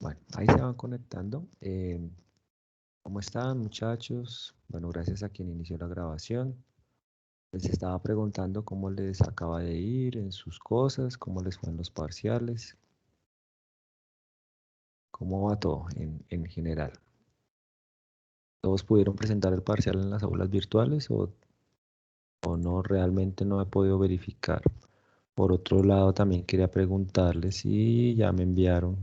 Bueno, ahí se van conectando. ¿Cómo están, muchachos? Bueno, gracias a quien inició la grabación. Les estaba preguntando cómo les acaba de ir en sus cosas, cómo les fue en los parciales, cómo va todo en general. ¿Todos pudieron presentar el parcial en las aulas virtuales o no? Realmente no he podido verificar. Por otro lado, también quería preguntarles si ya me enviaron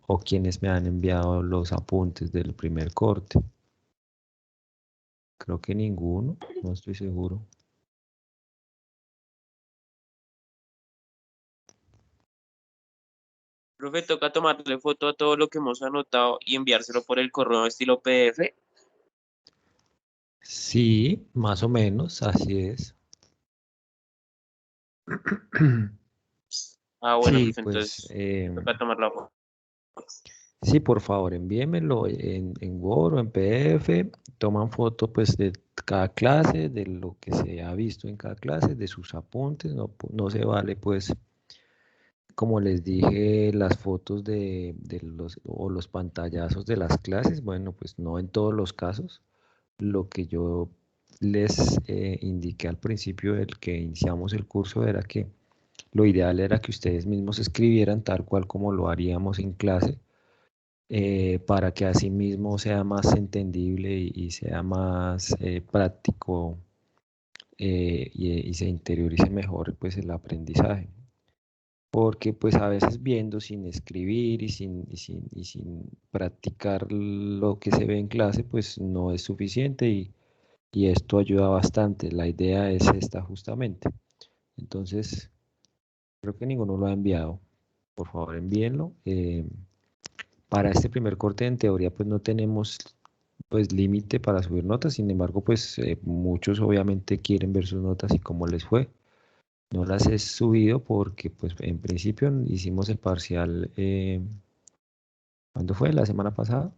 o quienes me han enviado los apuntes del primer corte. Creo que ninguno, no estoy seguro. Profe, toca tomarle foto a todo lo que hemos anotado y enviárselo por el correo estilo PDF. Sí, más o menos, así es. Ah, bueno, Sí, profe, pues entonces toca tomar la foto. sí, por favor, envíenmelo en Word o en PDF. Toman foto pues de cada clase, de lo que se ha visto en cada clase, de sus apuntes. No, no se vale pues, como les dije, las fotos de los o los pantallazos de las clases. Bueno, pues no en todos los casos. Lo que yo les indiqué al principio del que iniciamos el curso era que lo ideal era que ustedes mismos escribieran tal cual como lo haríamos en clase, para que así mismo sea más entendible y sea más práctico, y se interiorice mejor pues el aprendizaje. Porque pues a veces viendo sin escribir y sin practicar lo que se ve en clase, pues no es suficiente y esto ayuda bastante. La idea es esta justamente. Entonces, creo que ninguno lo ha enviado. Por favor, envíenlo. Para este primer corte, en teoría, pues no tenemos pues límite para subir notas. Sin embargo, pues muchos obviamente quieren ver sus notas y cómo les fue. No las he subido porque pues en principio hicimos el parcial, ¿cuándo fue? La semana pasada.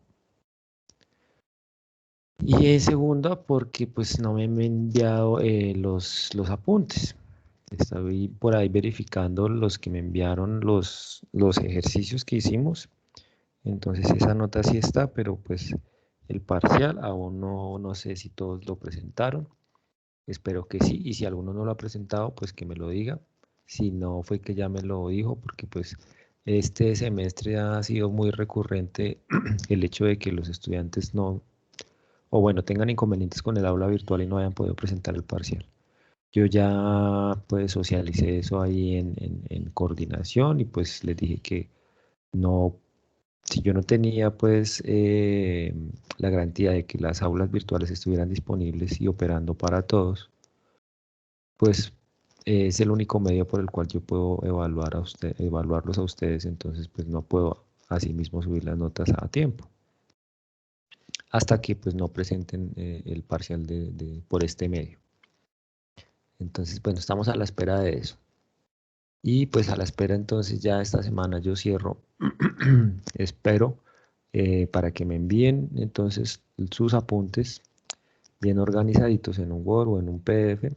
Y en segunda porque pues no me han enviado los apuntes. Estoy por ahí verificando los que me enviaron los ejercicios que hicimos. Entonces esa nota sí está, pero pues el parcial aún no sé si todos lo presentaron. Espero que sí, y si alguno no lo ha presentado, pues que me lo diga. Si no fue que ya me lo dijo, porque pues este semestre ha sido muy recurrente el hecho de que los estudiantes no, o bueno, tengan inconvenientes con el aula virtual y no hayan podido presentar el parcial. Yo ya pues socialicé eso ahí en coordinación y pues les dije que no, si yo no tenía pues la garantía de que las aulas virtuales estuvieran disponibles y operando para todos, pues es el único medio por el cual yo puedo evaluarlos a ustedes, entonces pues no puedo así mismo subir las notas a tiempo, hasta que pues no presenten el parcial por este medio. Entonces, bueno, estamos a la espera de eso. Y pues a la espera entonces ya esta semana yo cierro, espero, para que me envíen entonces sus apuntes bien organizaditos en un Word o en un PDF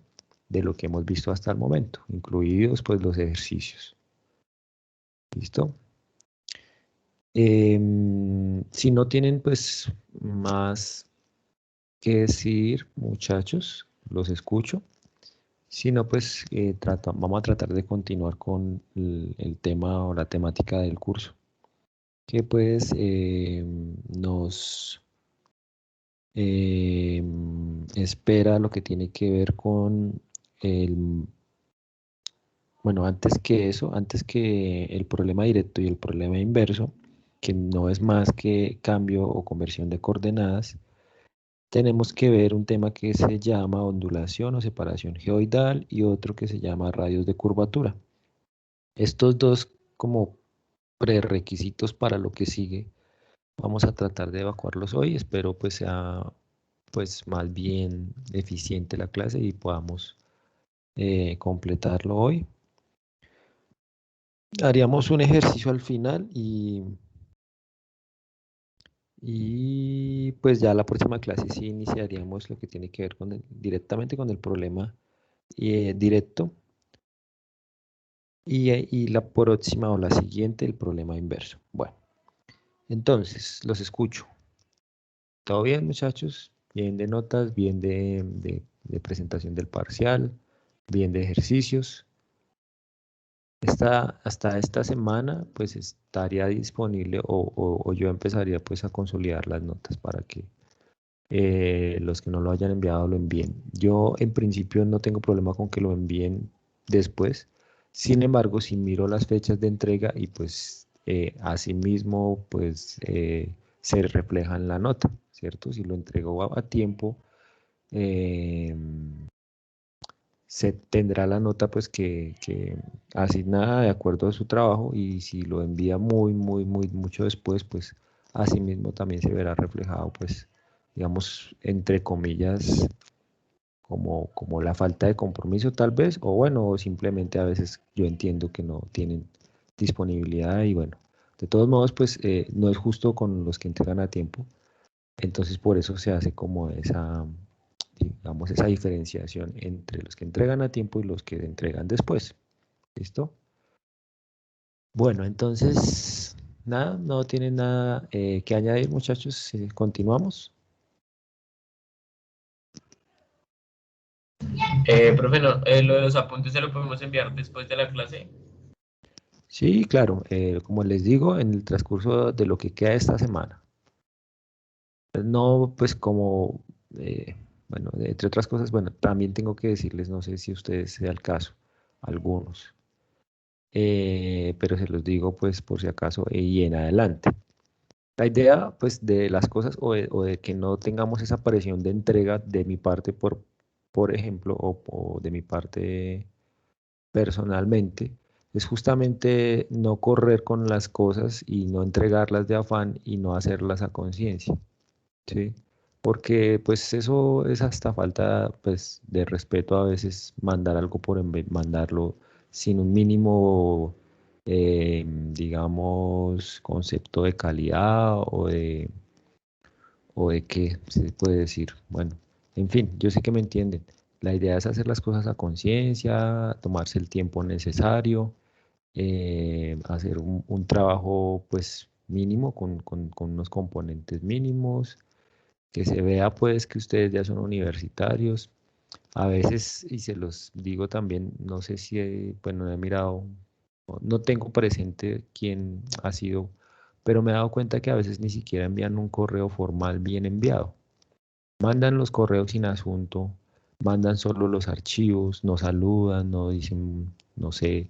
de lo que hemos visto hasta el momento, incluidos pues los ejercicios. ¿Listo? Si no tienen pues más que decir, muchachos, los escucho. Si no, pues vamos a tratar de continuar con el tema o la temática del curso, que pues nos espera lo que tiene que ver con el, bueno, antes que eso, antes que el problema directo y el problema inverso, que no es más que cambio o conversión de coordenadas, tenemos que ver un tema que se llama ondulación o separación geoidal y otro que se llama radios de curvatura. Estos dos como prerequisitos para lo que sigue, vamos a tratar de evacuarlos hoy. Espero pues sea pues más bien eficiente la clase y podamos completarlo hoy. Haríamos un ejercicio al final y pues ya la próxima clase sí iniciaríamos lo que tiene que ver con directamente con el problema directo y la próxima o la siguiente el problema inverso. Bueno, entonces los escucho. ¿Todo bien, muchachos? Bien de notas, bien de presentación del parcial, bien de ejercicios. Hasta esta semana pues estaría disponible o yo empezaría pues a consolidar las notas para que los que no lo hayan enviado lo envíen. Yo en principio no tengo problema con que lo envíen después. Sin embargo, si miro las fechas de entrega y pues asimismo pues se refleja en la nota, ¿cierto? Si lo entrego a tiempo, eh, se tendrá la nota pues que asignada de acuerdo a su trabajo, y si lo envía muy mucho después, pues asimismo también se verá reflejado pues digamos entre comillas como la falta de compromiso tal vez, o bueno, o simplemente a veces yo entiendo que no tienen disponibilidad y bueno, de todos modos pues no es justo con los que entregan a tiempo, entonces por eso se hace como esa, digamos, esa diferenciación entre los que entregan a tiempo y los que entregan después. ¿Listo? Bueno, entonces, nada, no tienen nada que añadir, muchachos. Continuamos. Profe, no, lo de los apuntes se lo podemos enviar después de la clase. Sí, claro, como les digo, en el transcurso de lo que queda esta semana. No, pues como, bueno, entre otras cosas, bueno, también tengo que decirles, no sé si ustedes sea el caso, algunos, pero se los digo pues por si acaso y en adelante. La idea, pues, de las cosas o de que no tengamos esa presión de entrega de mi parte, por ejemplo, o de mi parte personalmente, es justamente no correr con las cosas y no entregarlas de afán y no hacerlas a conciencia, ¿sí? Porque, pues, eso es hasta falta, pues, de respeto a veces mandar algo por mandarlo sin un mínimo digamos, concepto de calidad o de qué se puede decir. Bueno, en fin, yo sé que me entienden. La idea es hacer las cosas a conciencia, tomarse el tiempo necesario, hacer un trabajo pues mínimo con unos componentes mínimos, que se vea pues que ustedes ya son universitarios. A veces, y se los digo también, no sé si, bueno, he mirado, no tengo presente quién ha sido, pero me he dado cuenta que a veces ni siquiera envían un correo formal bien enviado. Mandan los correos sin asunto, mandan solo los archivos, no saludan, no dicen, no sé,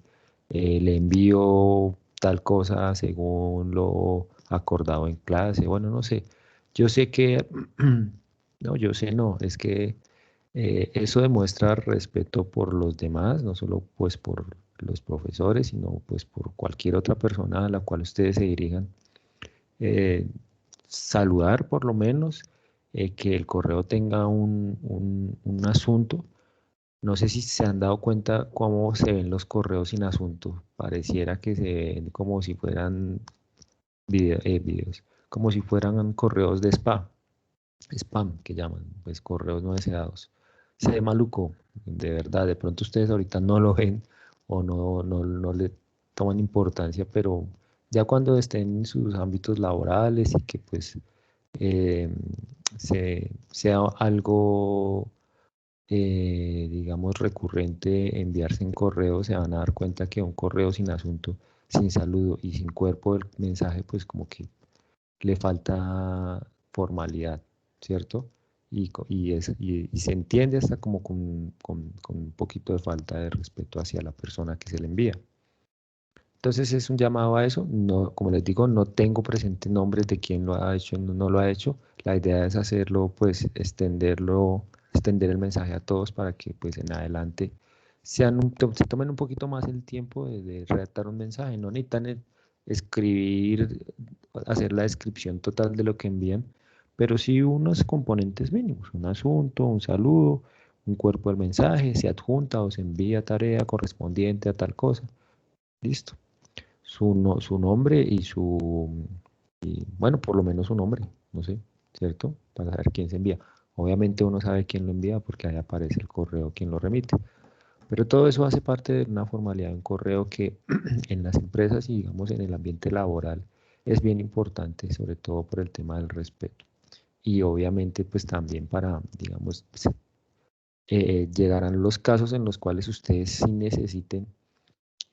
le envío tal cosa según lo acordado en clase, bueno, no sé. Yo sé que, no, yo sé, no, es que eso demuestra respeto por los demás, no solo pues por los profesores, sino pues por cualquier otra persona a la cual ustedes se dirijan. Eh, Saludar por lo menos, que el correo tenga un asunto. No sé si se han dado cuenta cómo se ven los correos sin asunto. Pareciera que se ven como si fueran videos, como si fueran correos de spam que llaman, pues correos no deseados. Se ve maluco, de verdad. De pronto ustedes ahorita no lo ven o no le toman importancia, pero ya cuando estén en sus ámbitos laborales y que pues eh, sea algo, digamos, recurrente enviarse en correo, se van a dar cuenta que un correo sin asunto, sin saludo y sin cuerpo del mensaje, pues como que le falta formalidad, ¿cierto? Y se entiende hasta como con un poquito de falta de respeto hacia la persona que se le envía. Entonces es un llamado a eso. No, como les digo, no tengo presente nombres de quién lo ha hecho, no lo ha hecho. La idea es hacerlo, pues extender el mensaje a todos para que pues en adelante se tomen un poquito más el tiempo de redactar un mensaje. No necesitan escribir, hacer la descripción total de lo que envían, pero sí unos componentes mínimos, un asunto, un saludo, un cuerpo del mensaje, se adjunta o se envía tarea correspondiente a tal cosa. Listo. Su nombre y bueno, por lo menos su nombre, no sé, ¿cierto? Para saber quién se envía. Obviamente uno sabe quién lo envía porque ahí aparece el correo, quién lo remite. Pero todo eso hace parte de una formalidad de un correo que en las empresas y digamos en el ambiente laboral es bien importante, sobre todo por el tema del respeto. Y obviamente pues también para, digamos, pues, llegarán los casos en los cuales ustedes sí necesiten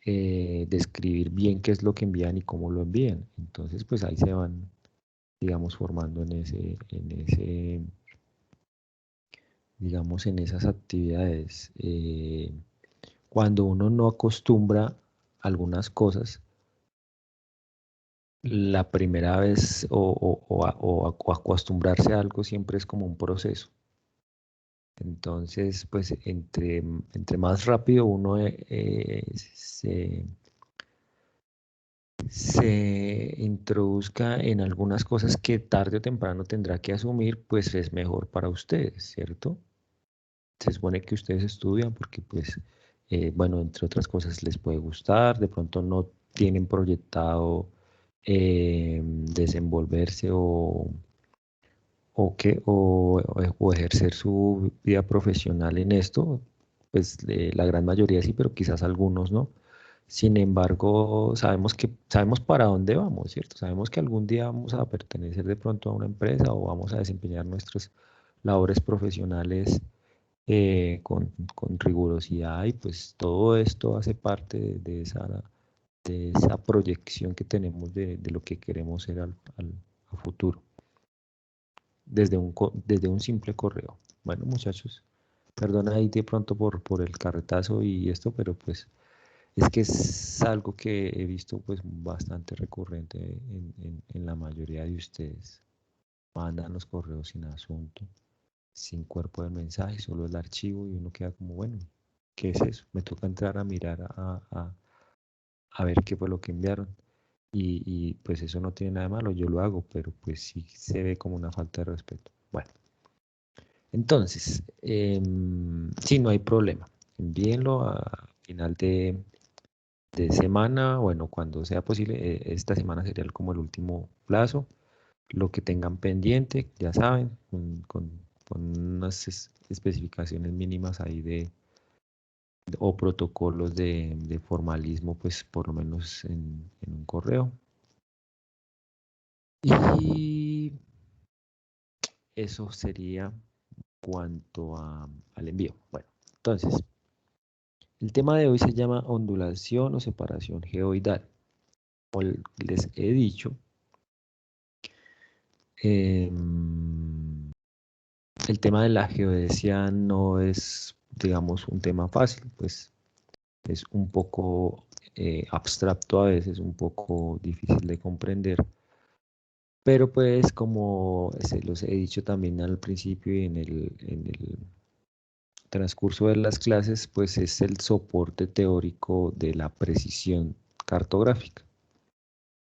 describir bien qué es lo que envían y cómo lo envían. Entonces pues ahí se van, digamos, formando digamos, en esas actividades. Cuando uno no acostumbra algunas cosas, la primera vez o acostumbrarse a algo siempre es como un proceso. Entonces, pues entre más rápido uno se introduzca en algunas cosas que tarde o temprano tendrá que asumir, pues es mejor para ustedes, ¿cierto? Se supone que ustedes estudian porque, pues, bueno, entre otras cosas les puede gustar, de pronto no tienen proyectado desenvolverse o ejercer su vida profesional en esto, pues la gran mayoría sí, pero quizás algunos no. Sin embargo, sabemos para dónde vamos, ¿cierto? Sabemos que algún día vamos a pertenecer de pronto a una empresa o vamos a desempeñar nuestras labores profesionales con rigurosidad y pues todo esto hace parte de esa proyección que tenemos de lo que queremos ser a futuro desde un simple correo. Bueno, muchachos, perdona ahí de pronto por el carretazo y esto, pero pues es que es algo que he visto pues bastante recurrente en la mayoría de ustedes. Mandan los correos sin asunto, sin cuerpo de mensaje, solo el archivo y uno queda como, bueno, ¿qué es eso? Me toca entrar a mirar a ver qué fue lo que enviaron. Pues eso no tiene nada de malo, yo lo hago, pero pues sí se ve como una falta de respeto. Bueno. Entonces, sí, no hay problema. Envíenlo a final de semana, bueno, cuando sea posible. Esta semana sería como el último plazo. Lo que tengan pendiente, ya saben, con unas especificaciones mínimas ahí o protocolos de formalismo, pues por lo menos en un correo. Y eso sería cuanto al envío. Bueno, entonces. El tema de hoy se llama ondulación o separación geoidal. Como les he dicho, el tema de la geodesia no es, digamos, un tema fácil, pues es un poco abstracto a veces, un poco difícil de comprender, pero pues como se los he dicho también al principio y en el transcurso de las clases, pues es el soporte teórico de la precisión cartográfica.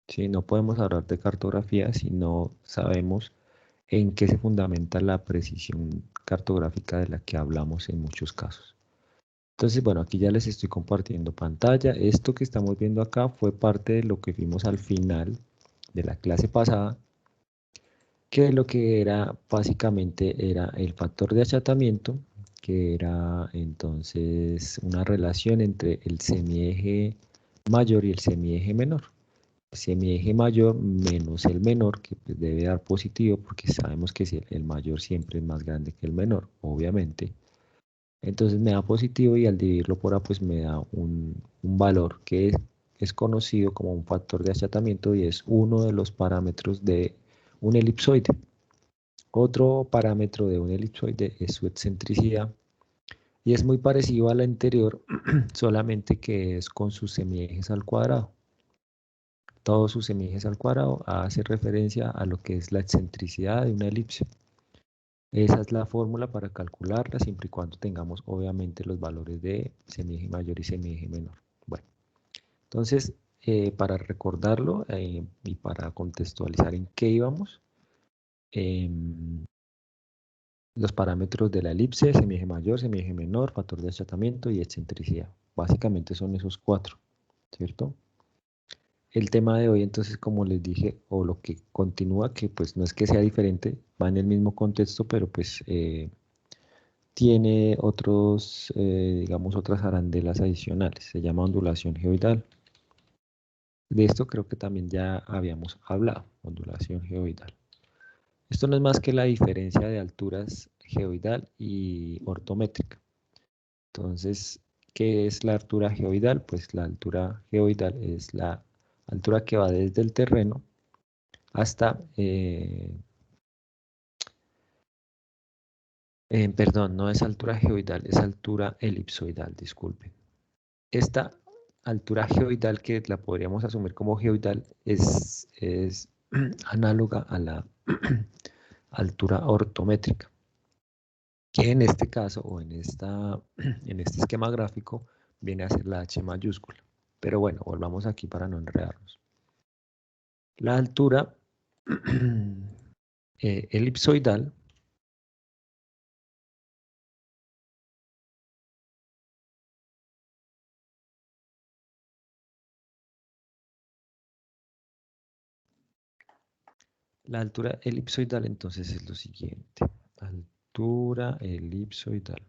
¿Sí? No podemos hablar de cartografía si no sabemos en qué se fundamenta la precisión cartográfica de la que hablamos en muchos casos. Entonces, bueno, aquí ya les estoy compartiendo pantalla. Esto que estamos viendo acá fue parte de lo que vimos al final de la clase pasada, que lo que era básicamente era el factor de achatamiento, que era entonces una relación entre el semieje mayor y el semieje menor. Semieje mayor menos el menor, que pues debe dar positivo porque sabemos que el mayor siempre es más grande que el menor, obviamente. Entonces me da positivo y al dividirlo por A pues me da un valor que es conocido como un factor de achatamiento y es uno de los parámetros de un elipsoide. Otro parámetro de un elipsoide es su excentricidad y es muy parecido a la anterior, solamente que es con sus semiejes al cuadrado. Todos sus semiejes al cuadrado hace referencia a lo que es la excentricidad de una elipse. Esa es la fórmula para calcularla siempre y cuando tengamos obviamente los valores de semieje mayor y semieje menor. Bueno, entonces para recordarlo y para contextualizar en qué íbamos, los parámetros de la elipse, semieje mayor, semieje menor, factor de achatamiento y excentricidad. Básicamente son esos cuatro, ¿cierto? El tema de hoy, entonces, como les dije, o lo que continúa, que pues no es que sea diferente, va en el mismo contexto, pero pues tiene otros, digamos, otras arandelas adicionales. Se llama ondulación geoidal. De esto creo que también ya habíamos hablado, ondulación geoidal. Esto no es más que la diferencia de alturas geoidal y ortométrica. Entonces, ¿qué es la altura geoidal? Pues la altura geoidal es la altura que va desde el terreno hasta, perdón, no es altura geoidal, es altura elipsoidal, disculpen. Esta altura geoidal, que la podríamos asumir como geoidal, es análoga a la altura ortométrica, que en este caso o en este esquema gráfico viene a ser la H mayúscula. Pero bueno, volvamos aquí para no enredarnos. La altura elipsoidal entonces es lo siguiente. Altura elipsoidal.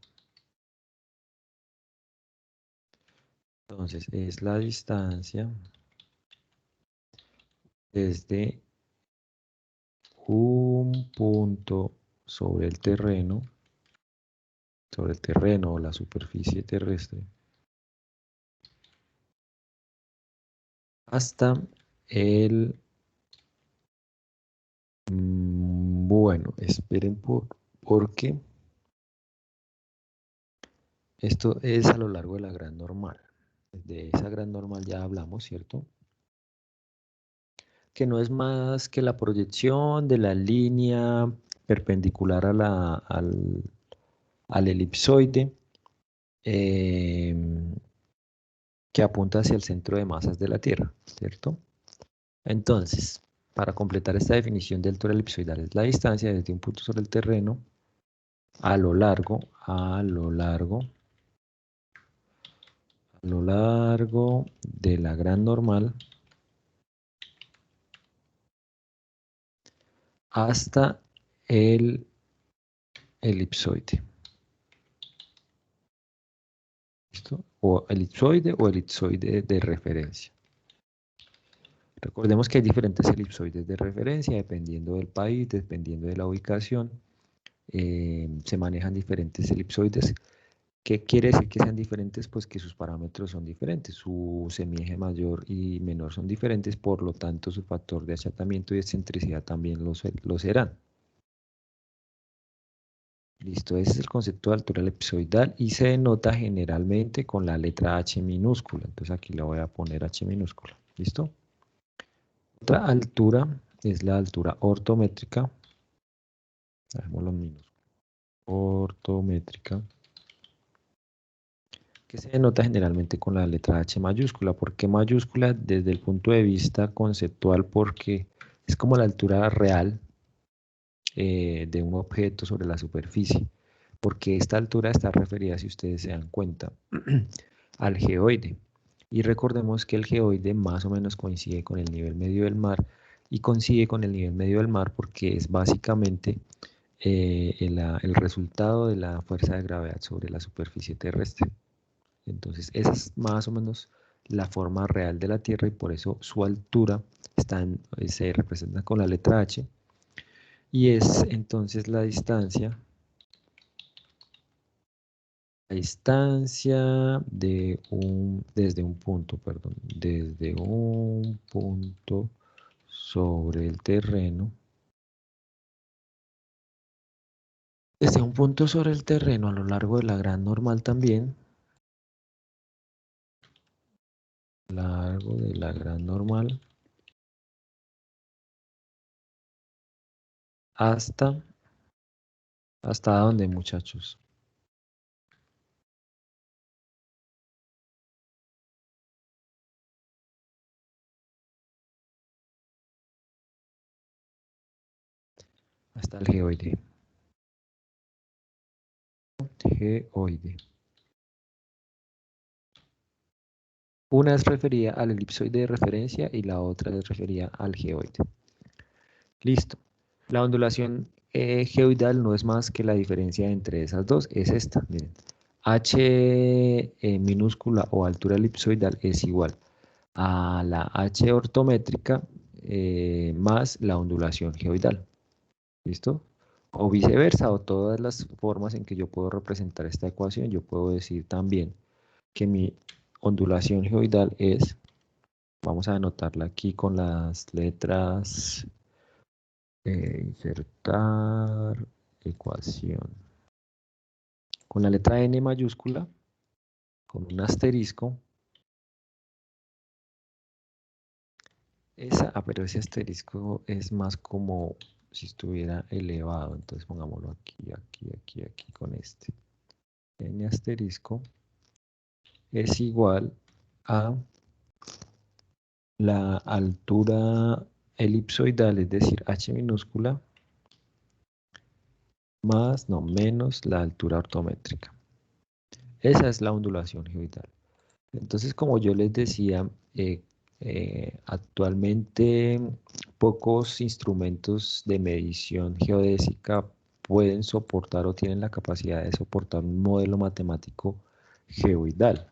Entonces es la distancia desde un punto sobre el terreno o la superficie terrestre, hasta el, bueno, esperen porque esto es a lo largo de la gran normal. De esa gran normal ya hablamos, ¿cierto? Que no es más que la proyección de la línea perpendicular al elipsoide, que apunta hacia el centro de masas de la Tierra, ¿cierto? Entonces, para completar esta definición de altura elipsoidal, es la distancia desde un punto sobre el terreno a lo largo de la gran normal hasta el elipsoide. ¿Listo? O elipsoide de referencia. Recordemos que hay diferentes elipsoides de referencia dependiendo del país, dependiendo de la ubicación. Se manejan diferentes elipsoides. ¿Qué quiere decir que sean diferentes? Pues que sus parámetros son diferentes. Su semieje mayor y menor son diferentes, por lo tanto su factor de achatamiento y excentricidad también lo serán. Listo, ese es el concepto de altura elipsoidal y se denota generalmente con la letra H minúscula. Entonces aquí le voy a poner H minúscula. ¿Listo? Otra altura es la altura ortométrica. Dejémoslo en minúscula. Ortométrica, que se denota generalmente con la letra H mayúscula. ¿Por qué mayúscula? Desde el punto de vista conceptual, porque es como la altura real de un objeto sobre la superficie. Porque esta altura está referida, si ustedes se dan cuenta, al geoide. Y recordemos que el geoide más o menos coincide con el nivel medio del mar, y coincide con el nivel medio del mar porque es básicamente el resultado de la fuerza de gravedad sobre la superficie terrestre. Entonces esa es más o menos la forma real de la Tierra, y por eso su altura se representa con la letra H, y es entonces la distancia desde un punto sobre el terreno, desde un punto sobre el terreno a lo largo de la gran normal también, largo de la gran normal, ¿hasta dónde, muchachos? Hasta el geoide. Geoide. Una es referida al elipsoide de referencia y la otra es referida al geoide. Listo. La ondulación geoidal no es más que la diferencia entre esas dos, es esta, miren. H minúscula o altura elipsoidal es igual a la H ortométrica más la ondulación geoidal. ¿Listo? O viceversa, o todas las formas en que yo puedo representar esta ecuación, yo puedo decir también que mi ondulación geoidal es, vamos a anotarla aquí con las letras, insertar ecuación. Con la letra N mayúscula, con un asterisco. Pero ese asterisco es más como si estuviera elevado, entonces pongámoslo aquí con este. N asterisco es igual a la altura elipsoidal, es decir, H minúscula, menos la altura ortométrica. Esa es la ondulación geoidal. Entonces, como yo les decía, actualmente pocos instrumentos de medición geodésica pueden soportar o tienen la capacidad de soportar un modelo matemático geoidal.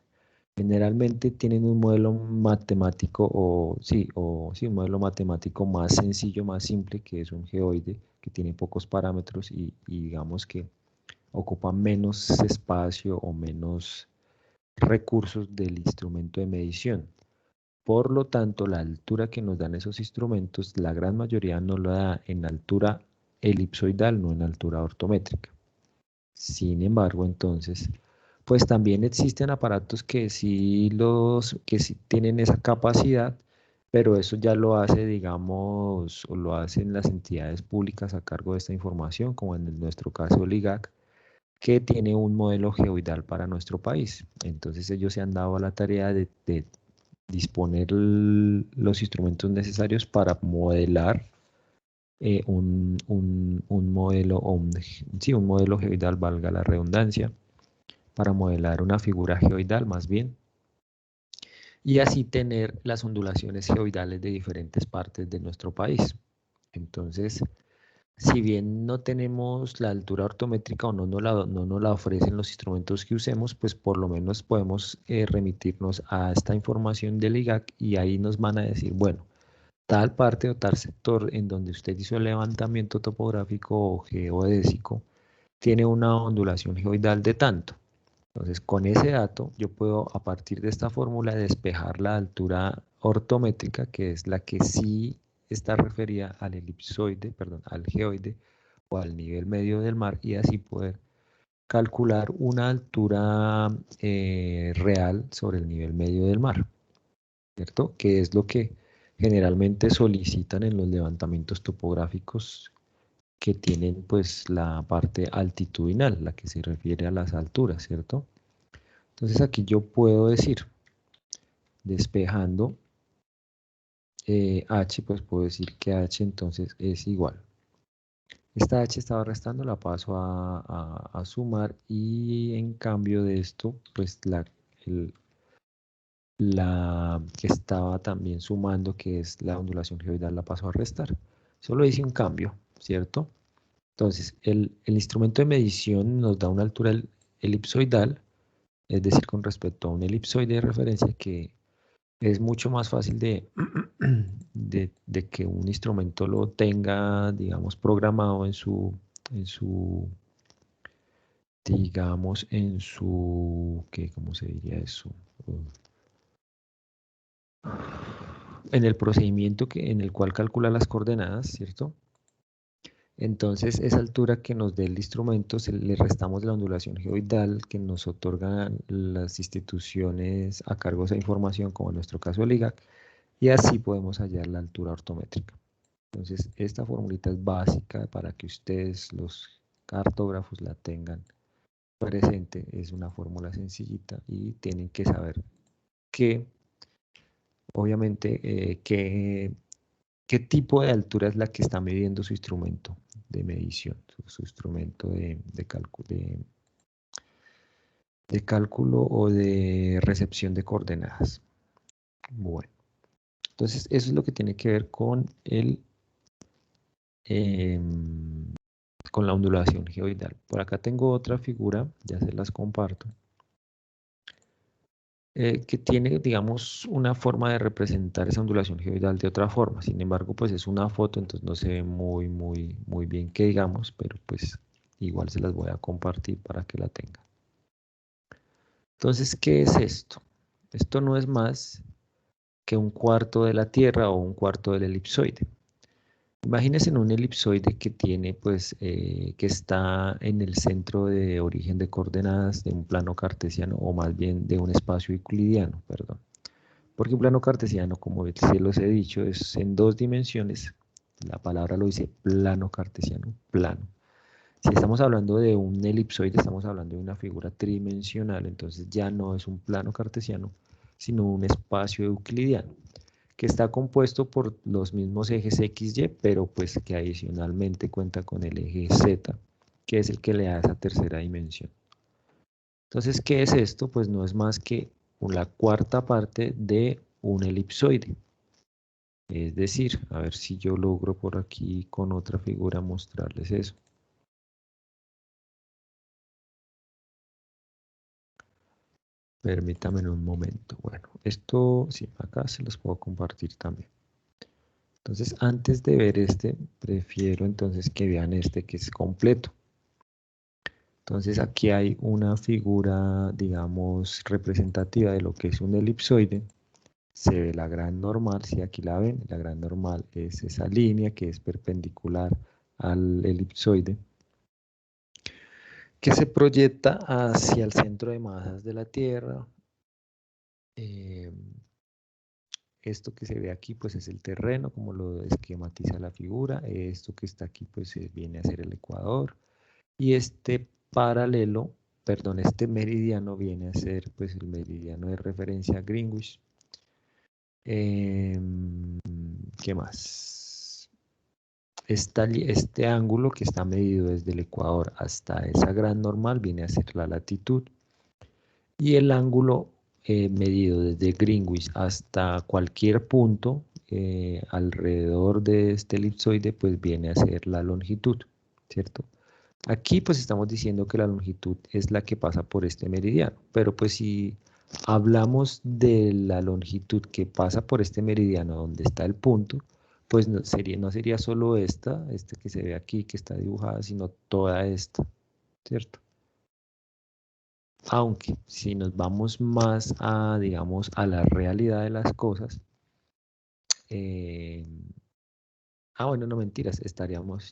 Generalmente tienen un modelo matemático un modelo matemático más sencillo, más simple, que es un geoide, que tiene pocos parámetros y digamos que ocupa menos espacio o menos recursos del instrumento de medición. Por lo tanto, la altura que nos dan esos instrumentos, la gran mayoría nos la da en altura elipsoidal, no en altura ortométrica. Sin embargo, entonces, pues también existen aparatos que sí tienen esa capacidad, pero eso ya lo hace, digamos, o lo hacen las entidades públicas a cargo de esta información, como en nuestro caso el IGAC, que tiene un modelo geoidal para nuestro país. Entonces ellos se han dado a la tarea de disponer los instrumentos necesarios para modelar un modelo, un modelo geoidal, valga la redundancia, para modelar una figura geoidal más bien, y así tener las ondulaciones geoidales de diferentes partes de nuestro país. Entonces, si bien no tenemos la altura ortométrica o no nos la ofrecen los instrumentos que usemos, pues por lo menos podemos remitirnos a esta información del IGAC y ahí nos van a decir, bueno, tal parte o tal sector en donde usted hizo el levantamiento topográfico o geodésico tiene una ondulación geoidal de tanto. Entonces, con ese dato, yo puedo, a partir de esta fórmula, despejar la altura ortométrica, que es la que sí está referida al elipsoide, perdón, al geoide o al nivel medio del mar, y así poder calcular una altura real sobre el nivel medio del mar, ¿cierto? Que es lo que generalmente solicitan en los levantamientos topográficos que tienen pues la parte altitudinal, la que se refiere a las alturas, ¿cierto? Entonces aquí yo puedo decir, despejando h, pues puedo decir que h entonces es igual. Esta h estaba restando, la paso a sumar y en cambio de esto, pues la que estaba también sumando, que es la ondulación geoidal, la paso a restar. Solo hice un cambio, ¿cierto? Entonces, el instrumento de medición nos da una altura elipsoidal, es decir, con respecto a un elipsoide de referencia que es mucho más fácil de que un instrumento lo tenga, digamos, programado digamos, ¿cómo se diría eso? En el procedimiento en el cual calcula las coordenadas, ¿cierto? Entonces, esa altura que nos dé el instrumento, le restamos la ondulación geoidal que nos otorgan las instituciones a cargo de esa información, como en nuestro caso el IGAC, y así podemos hallar la altura ortométrica. Entonces, esta formulita es básica para que ustedes, los cartógrafos, la tengan presente. Es una fórmula sencillita y tienen que saber que, obviamente, qué tipo de altura es la que está midiendo su instrumento de medición, su instrumento de cálculo o de recepción de coordenadas. Bueno, entonces eso es lo que tiene que ver con el con la ondulación geoidal. Por acá tengo otra figura, ya se las comparto, que tiene, digamos, una forma de representar esa ondulación geoidal de otra forma. Sin embargo, pues es una foto, entonces no se ve muy bien que digamos, pero pues igual se las voy a compartir para que la tengan. Entonces, ¿qué es esto? Esto no es más que un cuarto de la Tierra o un cuarto del elipsoide. Imagínense en un elipsoide que tiene, pues, que está en el centro de origen de coordenadas de un plano cartesiano, o más bien de un espacio euclidiano, perdón. Porque un plano cartesiano, como se los he dicho, es en 2 dimensiones. La palabra lo dice, plano cartesiano, plano. Si estamos hablando de un elipsoide, estamos hablando de una figura tridimensional, entonces ya no es un plano cartesiano, sino un espacio euclidiano, que está compuesto por los mismos ejes X, Y, pero pues que adicionalmente cuenta con el eje Z, que es el que le da esa tercera dimensión. Entonces, ¿qué es esto? Pues no es más que la cuarta parte de un elipsoide. Es decir, a ver si yo logro por aquí con otra figura mostrarles eso. Permítanme un momento. Bueno, esto sí, acá se los puedo compartir también. Entonces, antes de ver este, prefiero entonces que vean este que es completo. Entonces, aquí hay una figura, digamos, representativa de lo que es un elipsoide. Se ve la gran normal, si aquí la ven, la gran normal es esa línea que es perpendicular al elipsoide, que se proyecta hacia el centro de masas de la Tierra. Eh, Esto que se ve aquí, pues es el terreno, como lo esquematiza la figura. Esto que está aquí, pues viene a ser el ecuador. Y este paralelo, perdón, este meridiano viene a ser, pues, el meridiano de referencia Greenwich. ¿Qué más? Este ángulo que está medido desde el ecuador hasta esa gran normal viene a ser la latitud. Y el ángulo medido desde Greenwich hasta cualquier punto alrededor de este elipsoide, pues viene a ser la longitud, ¿cierto? Aquí pues estamos diciendo que la longitud es la que pasa por este meridiano, pero pues si hablamos de la longitud que pasa por este meridiano donde está el punto, pues no sería solo esta que se ve aquí, que está dibujada, sino toda esta, ¿cierto? Aunque si nos vamos más a, digamos, a la realidad de las cosas, eh, bueno, no mentiras,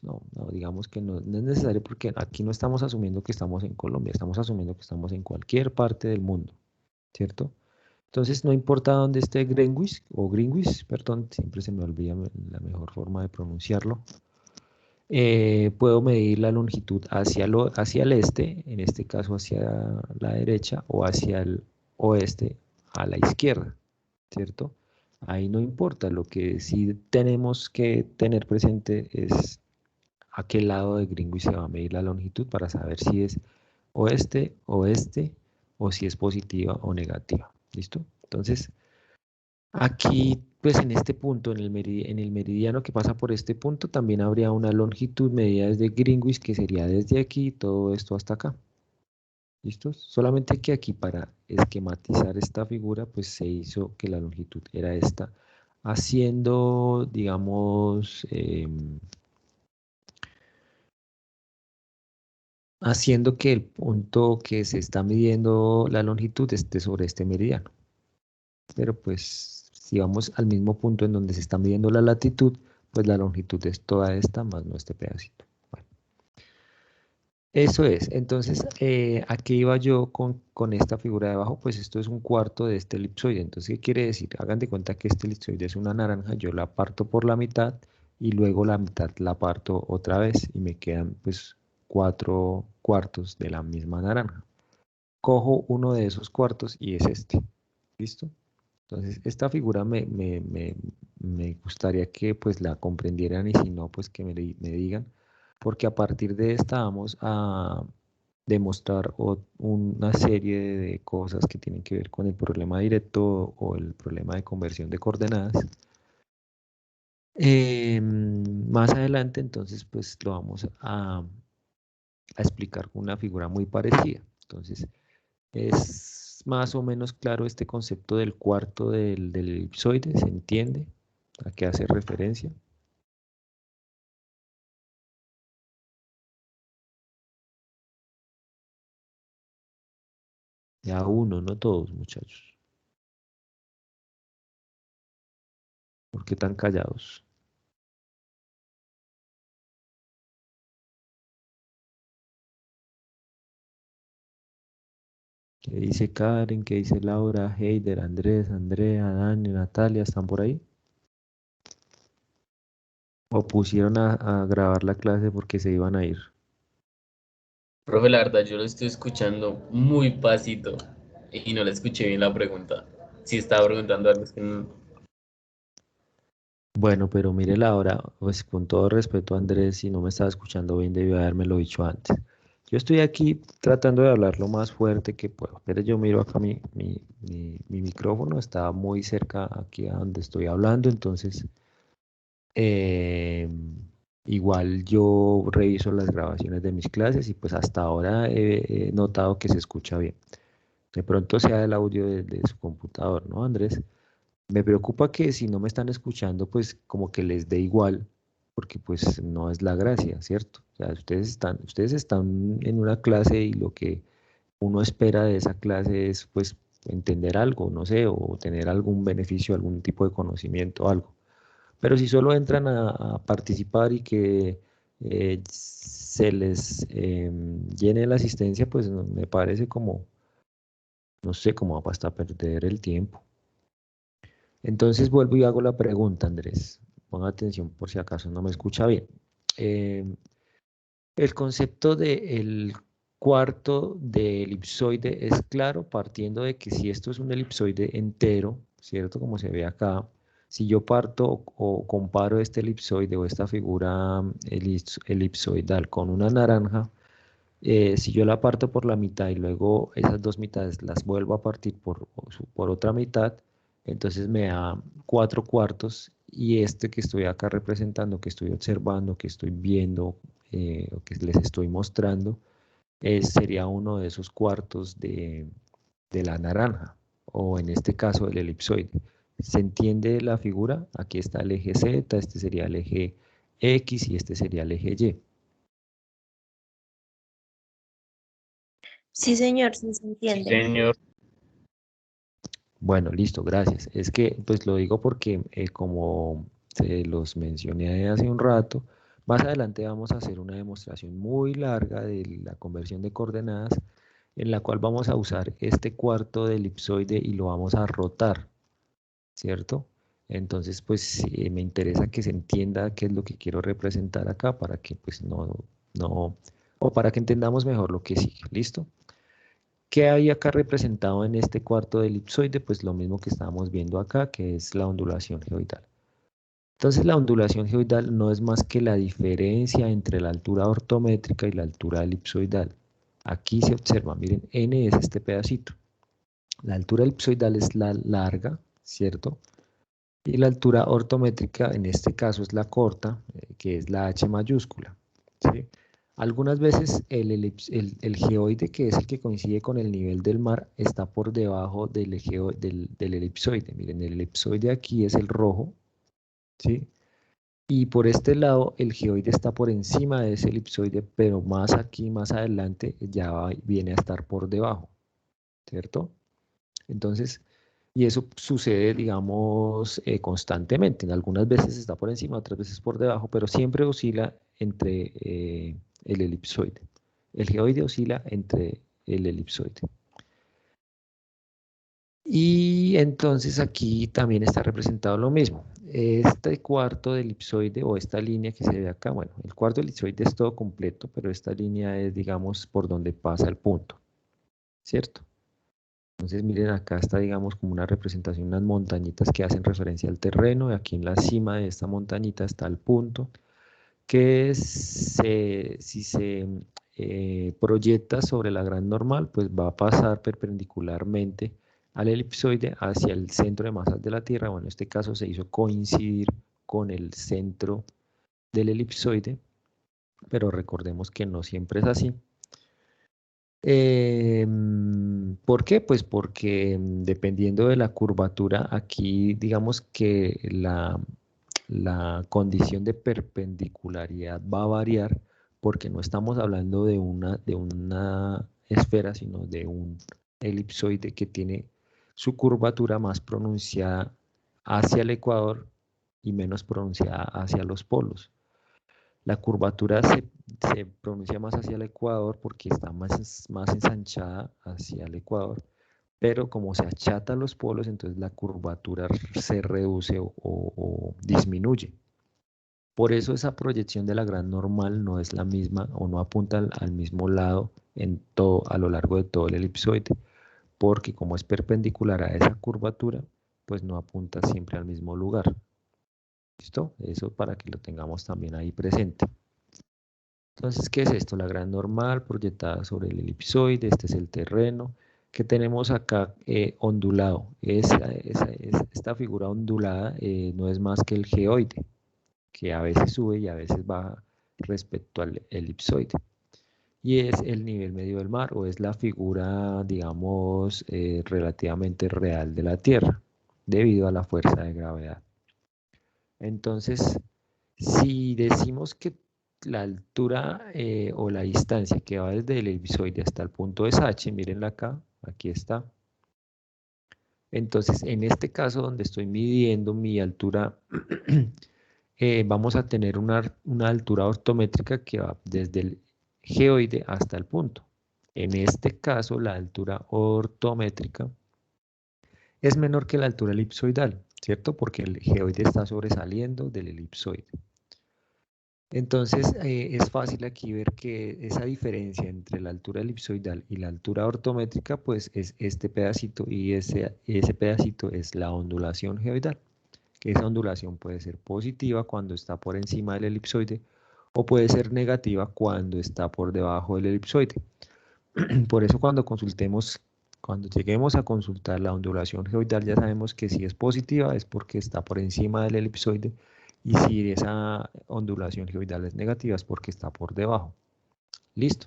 no, digamos que no es necesario porque aquí no estamos asumiendo que estamos en Colombia, estamos asumiendo que estamos en cualquier parte del mundo, ¿cierto? Entonces, no importa dónde esté Greenwich, o Greenwich, perdón, siempre se me olvida la mejor forma de pronunciarlo. Puedo medir la longitud hacia el este, en este caso hacia la derecha, o hacia el oeste, a la izquierda, ¿cierto? Ahí no importa, lo que sí tenemos que tener presente es a qué lado de Greenwich se va a medir la longitud para saber si es oeste, oeste, o si es positiva o negativa, ¿listo? Entonces, aquí, pues en este punto, en el meridiano que pasa por este punto, también habría una longitud medida desde Greenwich, que sería desde aquí, todo esto hasta acá. ¿Listo? Solamente que aquí para esquematizar esta figura, pues se hizo que la longitud era esta, haciendo, digamos, haciendo que el punto que se está midiendo la longitud esté sobre este meridiano. Pero pues si vamos al mismo punto en donde se está midiendo la latitud, pues la longitud es toda esta más no este pedacito. Bueno, eso es. Entonces, ¿a qué iba yo con esta figura de abajo? Pues esto es un cuarto de este elipsoide. Entonces, ¿qué quiere decir? Hagan de cuenta que este elipsoide es una naranja, yo la parto por la mitad y luego la mitad la parto otra vez y me quedan pues 4 cuartos de la misma naranja. Cojo uno de esos cuartos y es este. ¿Listo? Entonces, esta figura me gustaría que pues la comprendieran y si no, pues que me digan, porque a partir de esta vamos a demostrar una serie de cosas que tienen que ver con el problema directo o el problema de conversión de coordenadas. Más adelante, entonces, pues lo vamos a explicar con una figura muy parecida. Entonces, es más o menos claro este concepto del cuarto del elipsoide, ¿se entiende a qué hace referencia? Ya uno, no todos, muchachos. ¿Por qué tan callados? ¿Qué dice Karen? ¿Qué dice Laura? Heider, Andrés, Andrea, Dani, Natalia, ¿están por ahí? ¿O pusieron a grabar la clase porque se iban a ir? Profe, la verdad, yo lo estoy escuchando muy pasito y no le escuché bien la pregunta. Si estaba preguntando algo, es que no. Bueno, pero mire la hora, pues con todo respeto, Andrés, si no me estaba escuchando bien, debió habérmelo dicho antes. Yo estoy aquí tratando de hablar lo más fuerte que puedo, pero yo miro acá mi micrófono, está muy cerca aquí a donde estoy hablando, entonces eh, igual yo reviso las grabaciones de mis clases y pues hasta ahora he notado que se escucha bien. De pronto sea el audio de su computador, ¿no, Andrés? Me preocupa que si no me están escuchando, pues como que les dé igual, porque pues no es la gracia, ¿cierto? O sea, ustedes están en una clase y lo que uno espera de esa clase es pues entender algo, no sé, o tener algún beneficio, algún tipo de conocimiento, algo. Pero si solo entran a participar y que se les llene la asistencia, pues me parece como, no sé, como hasta perder el tiempo. Entonces vuelvo y hago la pregunta, Andrés. Ponga atención por si acaso no me escucha bien. Eh, el concepto del cuarto de elipsoide es claro, partiendo de que si esto es un elipsoide entero, ¿cierto? Como se ve acá, si yo parto o comparo este elipsoide o esta figura elipsoidal con una naranja, si yo la parto por la mitad y luego esas dos mitades las vuelvo a partir por otra mitad, entonces me da 4 cuartos y este que estoy acá representando, que estoy observando, que estoy viendo, o que les estoy mostrando, sería uno de esos cuartos de la naranja, o en este caso el elipsoide. ¿Se entiende la figura? Aquí está el eje Z, este sería el eje X y este sería el eje Y. Sí, señor, sí se Sí, entiende. señor. Bueno, listo, gracias. Es que pues lo digo porque como se los mencioné hace un rato, más adelante vamos a hacer una demostración muy larga de la conversión de coordenadas en la cual vamos a usar este cuarto de elipsoide y lo vamos a rotar, ¿cierto? Entonces pues me interesa que se entienda qué es lo que quiero representar acá para que pues o para que entendamos mejor lo que sigue, ¿listo? ¿Qué hay acá representado en este cuarto de elipsoide? Pues lo mismo que estábamos viendo acá, que es la ondulación geoidal. Entonces la ondulación geoidal no es más que la diferencia entre la altura ortométrica y la altura elipsoidal. Aquí se observa, miren, n es este pedacito. La altura elipsoidal es la larga, ¿cierto? Y la altura ortométrica, en este caso, es la corta, que es la H mayúscula, ¿sí? Algunas veces el geoide, que es el que coincide con el nivel del mar, está por debajo del elipsoide. Miren, el elipsoide aquí es el rojo, ¿sí? Y por este lado, el geoide está por encima de ese elipsoide, pero más aquí, más adelante, viene a estar por debajo, ¿cierto? Entonces, y eso sucede, digamos, constantemente. En algunas veces está por encima, otras veces por debajo, pero siempre oscila entre el elipsoide. El geoide oscila entre el elipsoide. Y entonces aquí también está representado lo mismo. Este cuarto de elipsoide o esta línea que se ve acá, bueno, el cuarto elipsoide es todo completo, pero esta línea es, digamos, por donde pasa el punto, ¿cierto? Entonces miren acá está digamos como una representación, unas montañitas que hacen referencia al terreno y aquí en la cima de esta montañita está el punto que si se proyecta sobre la gran normal pues va a pasar perpendicularmente al elipsoide hacia el centro de masas de la Tierra. Bueno, en este caso se hizo coincidir con el centro del elipsoide, pero recordemos que no siempre es así. ¿Por qué? Pues porque dependiendo de la curvatura, aquí digamos que la condición de perpendicularidad va a variar, porque no estamos hablando de una esfera, sino de un elipsoide que tiene su curvatura más pronunciada hacia el ecuador y menos pronunciada hacia los polos. La curvatura se pronuncia más hacia el ecuador porque está más ensanchada hacia el ecuador, pero como se achata los polos, entonces la curvatura se reduce o disminuye. Por eso esa proyección de la gran normal no es la misma o no apunta al mismo lado a lo largo de todo el elipsoide, porque como es perpendicular a esa curvatura, pues no apunta siempre al mismo lugar. ¿Listo? Eso para que lo tengamos también ahí presente. Entonces, ¿qué es esto? La gran normal proyectada sobre el elipsoide. Este es el terreno que tenemos acá ondulado. Esta figura ondulada no es más que el geoide, que a veces sube y a veces baja respecto al elipsoide. Y es el nivel medio del mar, o es la figura, digamos, relativamente real de la Tierra, debido a la fuerza de gravedad. Entonces, si decimos que la altura o la distancia que va desde el elipsoide hasta el punto es h, mírenla acá, aquí está. Entonces, en este caso donde estoy midiendo mi altura, vamos a tener una altura ortométrica que va desde el geoide hasta el punto. En este caso, la altura ortométrica es menor que la altura elipsoidal, ¿cierto? Porque el geoide está sobresaliendo del elipsoide. Entonces, es fácil aquí ver que esa diferencia entre la altura elipsoidal y la altura ortométrica, pues es este pedacito, y ese pedacito es la ondulación geoidal. Que esa ondulación puede ser positiva cuando está por encima del elipsoide, o puede ser negativa cuando está por debajo del elipsoide. Por eso cuando lleguemos a consultar la ondulación geoidal, ya sabemos que si es positiva es porque está por encima del elipsoide, y si esa ondulación geoidal es negativa es porque está por debajo. Listo.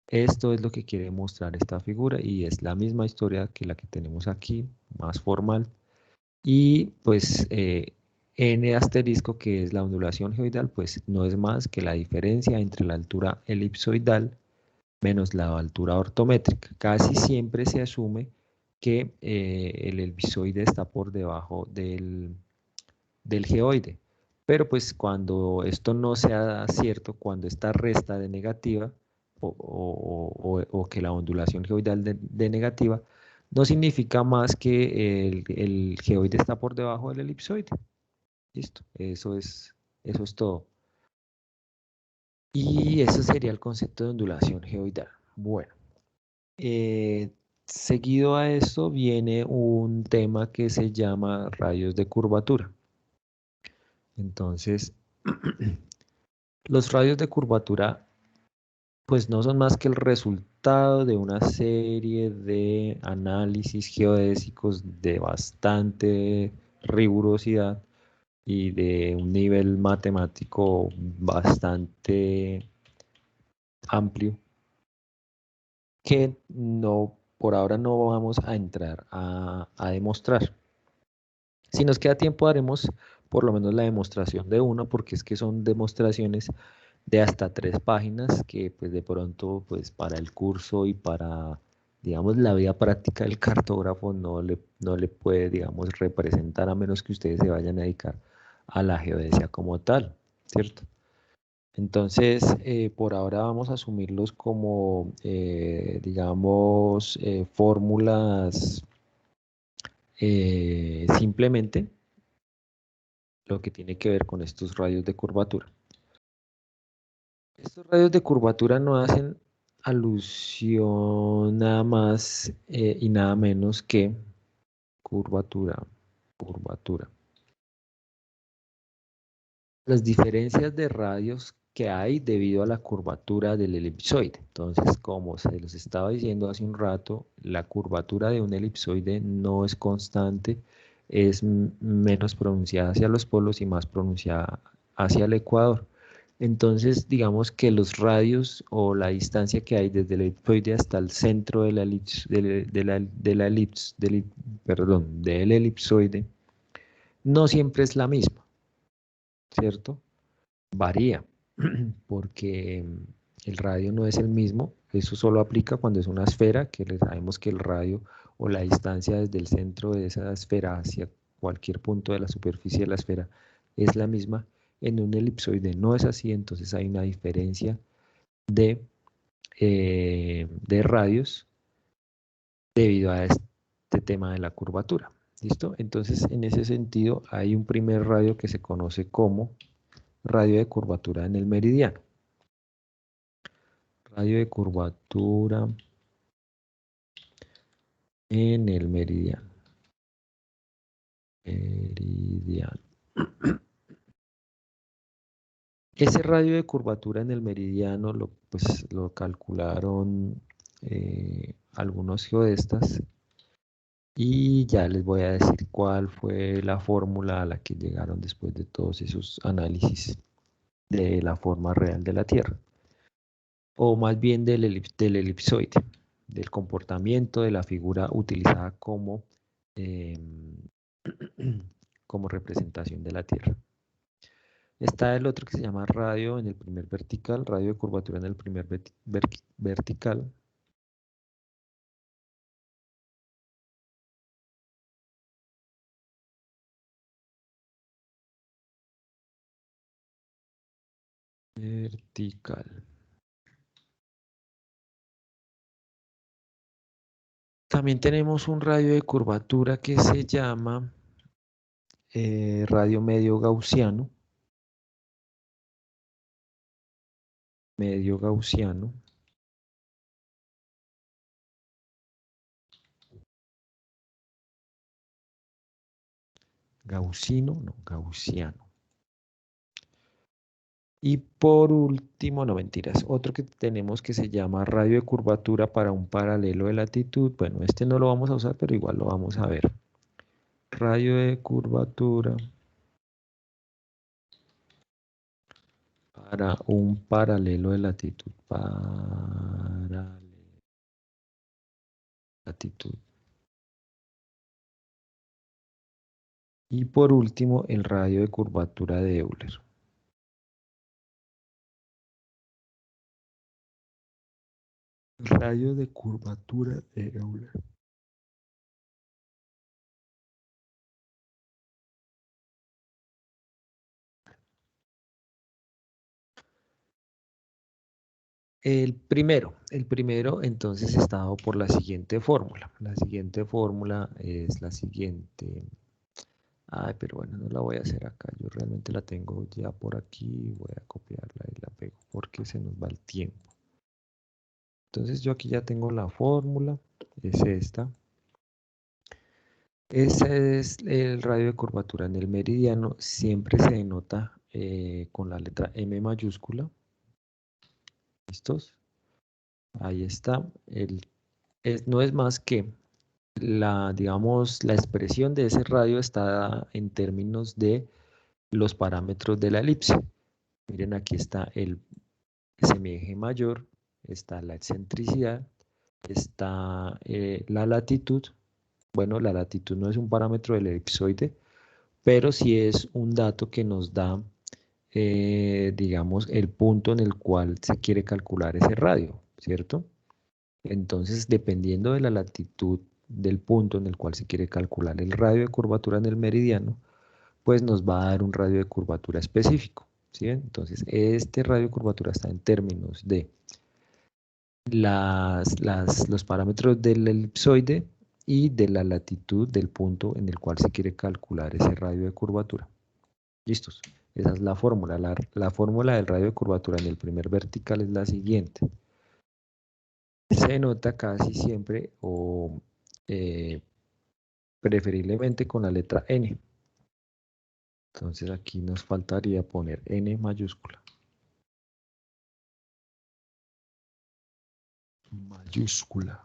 Esto es lo que quiere mostrar esta figura, y es la misma historia que la que tenemos aquí, más formal. Y pues n asterisco, que es la ondulación geoidal, pues no es más que la diferencia entre la altura elipsoidal menos la altura ortométrica. Casi siempre se asume que el elipsoide está por debajo del geoide, pero pues cuando esto no sea cierto, cuando esta resta de negativa o que la ondulación geoidal de negativa, no significa más que el geoide está por debajo del elipsoide. Listo, eso es todo. Y ese sería el concepto de ondulación geoidal. Bueno, seguido a esto viene un tema que se llama radios de curvatura. Entonces, los radios de curvatura pues no son más que el resultado de una serie de análisis geodésicos de bastante rigurosidad y de un nivel matemático bastante amplio, que por ahora no vamos a entrar a demostrar. Si nos queda tiempo haremos por lo menos la demostración de uno, porque es que son demostraciones de hasta 3 páginas que pues de pronto pues para el curso y para digamos la vida práctica del cartógrafo no le puede digamos representar, a menos que ustedes se vayan a dedicar a la geodesia como tal, ¿cierto? Entonces por ahora vamos a asumirlos como digamos fórmulas simplemente lo que tiene que ver con estos radios de curvatura. Estos radios de curvatura no hacen alusión nada más y nada menos que curvatura. Las diferencias de radios que hay debido a la curvatura del elipsoide. Entonces, como se los estaba diciendo hace un rato, la curvatura de un elipsoide no es constante es menos pronunciada hacia los polos y más pronunciada hacia el ecuador. Entonces, digamos que los radios o la distancia que hay desde el elipsoide hasta el centro de la elipse, perdón, del elipsoide, no siempre es la misma, ¿cierto? Varía, porque el radio no es el mismo. Eso solo aplica cuando es una esfera, que sabemos que el radio o la distancia desde el centro de esa esfera hacia cualquier punto de la superficie de la esfera es la misma. En un elipsoide no es así, entonces hay una diferencia de radios debido a este tema de la curvatura. ¿Listo? Entonces, en ese sentido, hay un primer radio que se conoce como radio de curvatura en el meridiano. Radio de curvatura en el meridiano. Ese radio de curvatura en el meridiano pues, lo calcularon algunos geodestas y ya les voy a decir cuál fue la fórmula a la que llegaron después de todos esos análisis de la forma real de la Tierra, o más bien del elipsoide, del comportamiento de la figura utilizada como, como representación de la Tierra. Está el otro que se llama radio en el primer vertical, radio de curvatura en el primer vertical. Vertical. También tenemos un radio de curvatura que se llama radio medio gaussiano. Medio gaussiano. Gaussino, no, gaussiano. Y por último, no mentiras, otro que tenemos que se llama radio de curvatura para un paralelo de latitud. Bueno, este no lo vamos a usar, pero igual lo vamos a ver. Radio de curvatura para un paralelo de latitud. Latitud. Y por último, el radio de curvatura de Euler. Radio de curvatura de Euler. El primero entonces está dado por la siguiente fórmula. La siguiente fórmula es la siguiente. Ay, pero bueno, no la voy a hacer acá. Yo realmente la tengo ya por aquí. Voy a copiarla y la pego porque se nos va el tiempo. Entonces yo aquí ya tengo la fórmula. Es esta. Ese es el radio de curvatura en el meridiano. Siempre se denota con la letra M mayúscula. ¿Listos? Ahí está. No es más que digamos, la expresión de ese radio está en términos de los parámetros de la elipse. Miren, aquí está el semieje mayor, está la excentricidad, está la latitud. Bueno, la latitud no es un parámetro del elipsoide, pero sí es un dato que nos da, digamos, el punto en el cual se quiere calcular ese radio, ¿cierto? Entonces, dependiendo de la latitud del punto en el cual se quiere calcular el radio de curvatura en el meridiano, pues nos va a dar un radio de curvatura específico, ¿sí ven? Entonces, este radio de curvatura está en términos de los parámetros del elipsoide y de la latitud del punto en el cual se quiere calcular ese radio de curvatura. ¿Listos? Esa es la fórmula. La fórmula del radio de curvatura en el primer vertical es la siguiente. Se nota casi siempre o preferiblemente con la letra N. Entonces aquí nos faltaría poner N mayúscula. Mayúscula.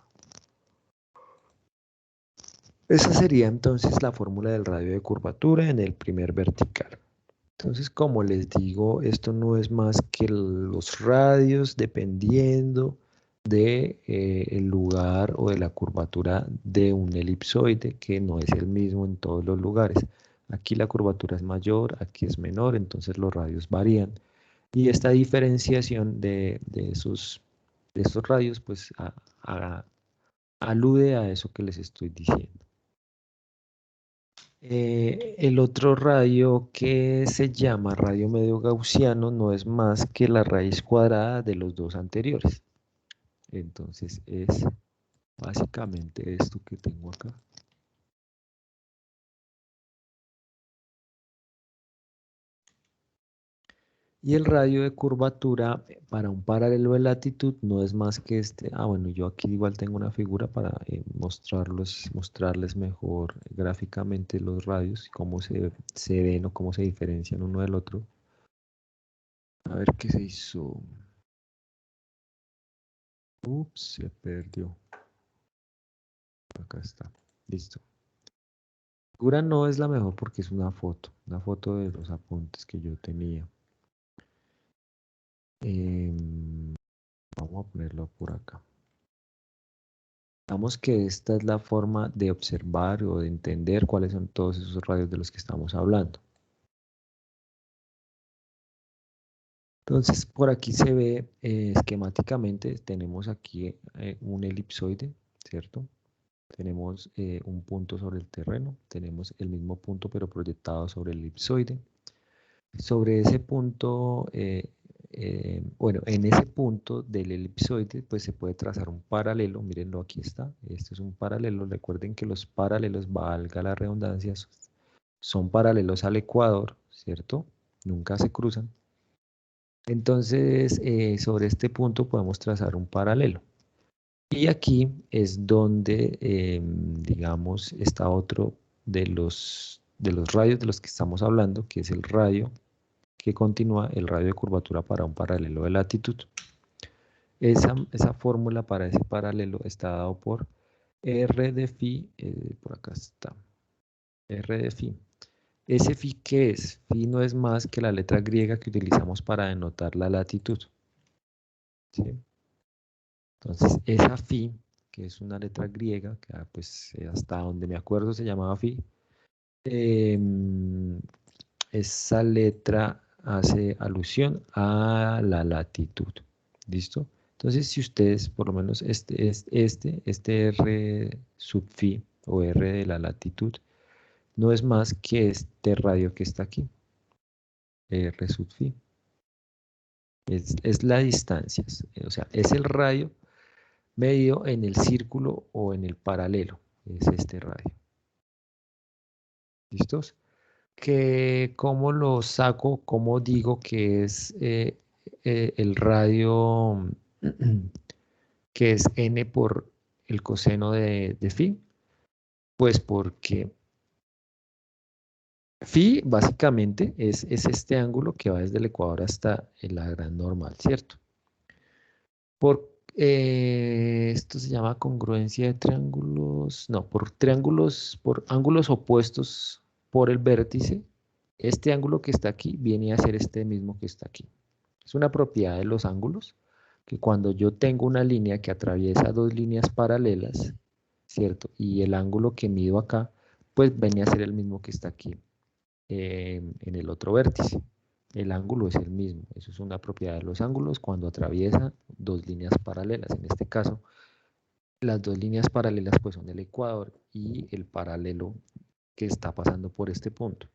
Esa sería entonces la fórmula del radio de curvatura en el primer vertical. Entonces, como les digo, esto no es más que los radios dependiendo de, el lugar o de la curvatura de un elipsoide, que no es el mismo en todos los lugares. Aquí la curvatura es mayor, aquí es menor, entonces los radios varían. Y esta diferenciación de esos radios, pues alude a eso que les estoy diciendo. El otro radio, que se llama radio medio gaussiano, no es más que la raíz cuadrada de los dos anteriores. Entonces es básicamente esto que tengo acá. Y el radio de curvatura para un paralelo de latitud no es más que este. Bueno, yo aquí igual tengo una figura para mostrarles mejor gráficamente los radios, cómo se ven o cómo se diferencian uno del otro. A ver qué se hizo. Ups, se perdió. Acá está. Listo. La figura no es la mejor porque es una foto de los apuntes que yo tenía. Vamos a ponerlo por acá. Digamos que esta es la forma de observar o de entender cuáles son todos esos radios de los que estamos hablando. Entonces, por aquí se ve esquemáticamente, tenemos aquí un elipsoide, ¿cierto? Tenemos un punto sobre el terreno, tenemos el mismo punto pero proyectado sobre el elipsoide. Sobre ese punto, bueno, en ese punto del elipsoide, pues se puede trazar un paralelo. Mírenlo, aquí está. Este es un paralelo. Recuerden que los paralelos, valga la redundancia, son paralelos al ecuador, ¿cierto? Nunca se cruzan. Entonces, sobre este punto podemos trazar un paralelo. Y aquí es donde, digamos, está otro de los radios de los que estamos hablando, que es el radio que continúa, el radio de curvatura para un paralelo de latitud. Esa fórmula para ese paralelo está dado por R de phi, por acá está, R de phi. Ese phi, ¿qué es? Phi no es más que la letra griega que utilizamos para denotar la latitud, ¿sí? Entonces, esa phi, que es una letra griega, que pues hasta donde me acuerdo se llamaba phi, esa letra hace alusión a la latitud. ¿Listo? Entonces, si ustedes, por lo menos este R sub phi o R de la latitud, no es más que este radio que está aquí, R sub phi. Es la distancia, o sea, es el radio medido en el círculo o en el paralelo, es este radio. ¿Listos? ¿Cómo lo saco? ¿Cómo digo que es el radio que es n por el coseno de phi? Pues porque phi básicamente es este ángulo que va desde el ecuador hasta la gran normal, ¿cierto? Esto se llama congruencia de triángulos, no, por ángulos opuestos por el vértice. Este ángulo que está aquí viene a ser este mismo que está aquí. Es una propiedad de los ángulos, que cuando yo tengo una línea que atraviesa dos líneas paralelas, ¿cierto? Y el ángulo que mido acá, pues viene a ser el mismo que está aquí en el otro vértice. El ángulo es el mismo. Eso es una propiedad de los ángulos cuando atraviesan dos líneas paralelas. En este caso, las dos líneas paralelas pues son el ecuador y el paralelo que está pasando por este punto.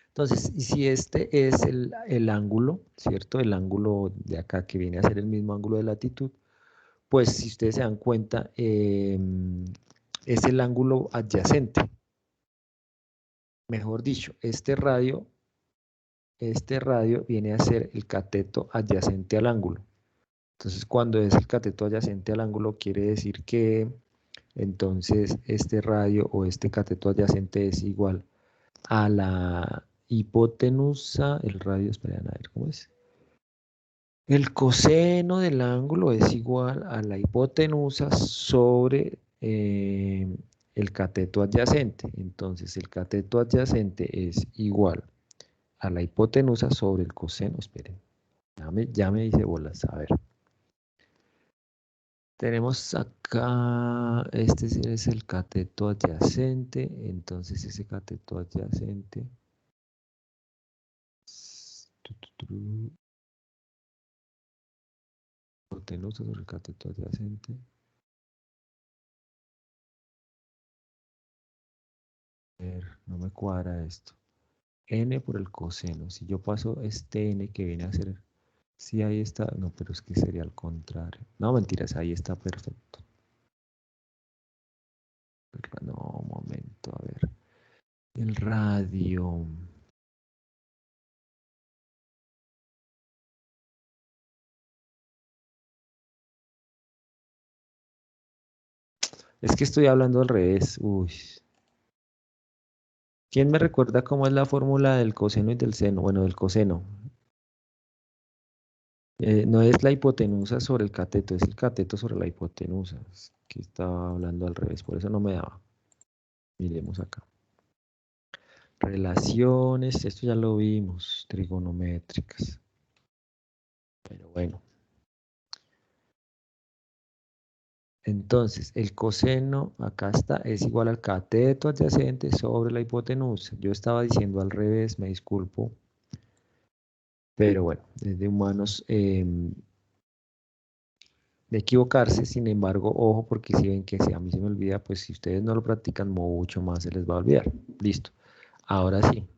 Entonces, si este es el ángulo, ¿cierto? El ángulo de acá que viene a ser el mismo ángulo de latitud, pues si ustedes se dan cuenta, es el ángulo adyacente. Mejor dicho, este radio viene a ser el cateto adyacente al ángulo. Entonces, cuando es el cateto adyacente al ángulo, quiere decir que entonces este radio o este cateto adyacente es igual a la hipotenusa, el radio, esperen a ver cómo es. El coseno del ángulo es igual a la hipotenusa sobre el cateto adyacente. Entonces el cateto adyacente es igual a la hipotenusa sobre el coseno. Esperen, ya me dice bolas, a ver. Tenemos acá, este es el cateto adyacente, entonces ese cateto adyacente, hipotenusa sobre el cateto adyacente. A ver, no me cuadra esto. N por el coseno, si yo paso este N que viene a ser, sí, ahí está, no, pero es que sería al contrario. No, mentiras, ahí está perfecto. No, un momento, a ver. El radio. Es que estoy hablando al revés. Uy. ¿Quién me recuerda cómo es la fórmula del coseno y del seno? Bueno, del coseno. No es la hipotenusa sobre el cateto, es el cateto sobre la hipotenusa. Es que estaba hablando al revés, por eso no me daba. Miremos acá. Relaciones, esto ya lo vimos, trigonométricas. Pero bueno. Entonces, el coseno, acá está, es igual al cateto adyacente sobre la hipotenusa. Yo estaba diciendo al revés, me disculpo. Pero bueno, desde humanos de equivocarse, sin embargo, ojo, porque si ven que si a mí se me olvida, pues si ustedes no lo practican mucho más se les va a olvidar. Listo. Ahora sí.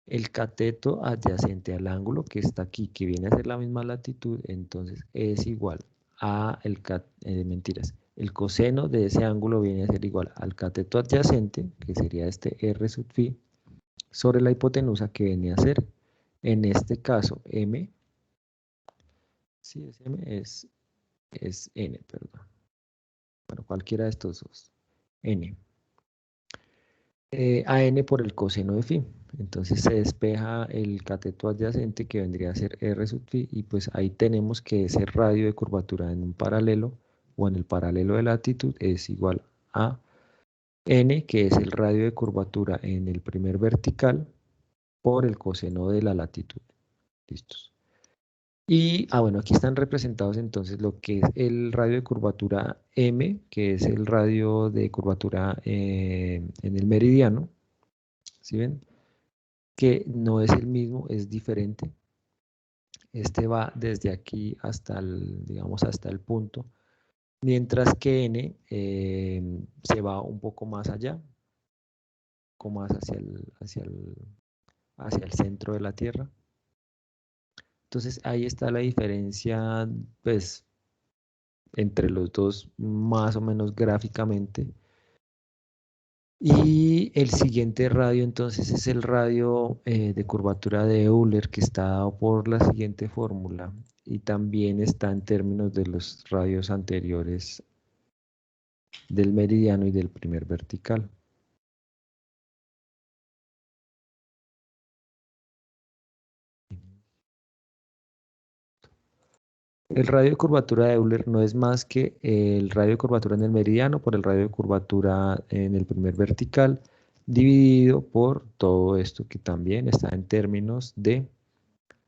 El cateto adyacente al ángulo que está aquí, que viene a ser la misma latitud, entonces es igual a mentiras. El coseno de ese ángulo viene a ser igual al cateto adyacente, que sería este R sub phi, sobre la hipotenusa que viene a ser, en este caso, M. Sí, es M, es N, perdón. Bueno, cualquiera de estos dos. N. A N por el coseno de phi. Entonces se despeja el cateto adyacente que vendría a ser R sub phi y pues ahí tenemos que ese radio de curvatura en un paralelo o en el paralelo de latitud es igual a N, que es el radio de curvatura en el primer vertical por el coseno de la latitud. ¿Listos? Y, bueno, aquí están representados entonces lo que es el radio de curvatura M, que es el radio de curvatura en el meridiano. ¿Sí ven? Que no es el mismo, es diferente. Este va desde aquí hasta el, digamos, hasta el punto, mientras que N se va un poco más allá, un poco más hacia el centro de la Tierra. Entonces ahí está la diferencia, pues, entre los dos, más o menos gráficamente. Y el siguiente radio entonces es el radio de curvatura de Euler, que está dado por la siguiente fórmula y también está en términos de los radios anteriores del meridiano y del primer vertical. El radio de curvatura de Euler no es más que el radio de curvatura en el meridiano por el radio de curvatura en el primer vertical dividido por todo esto que también está en términos de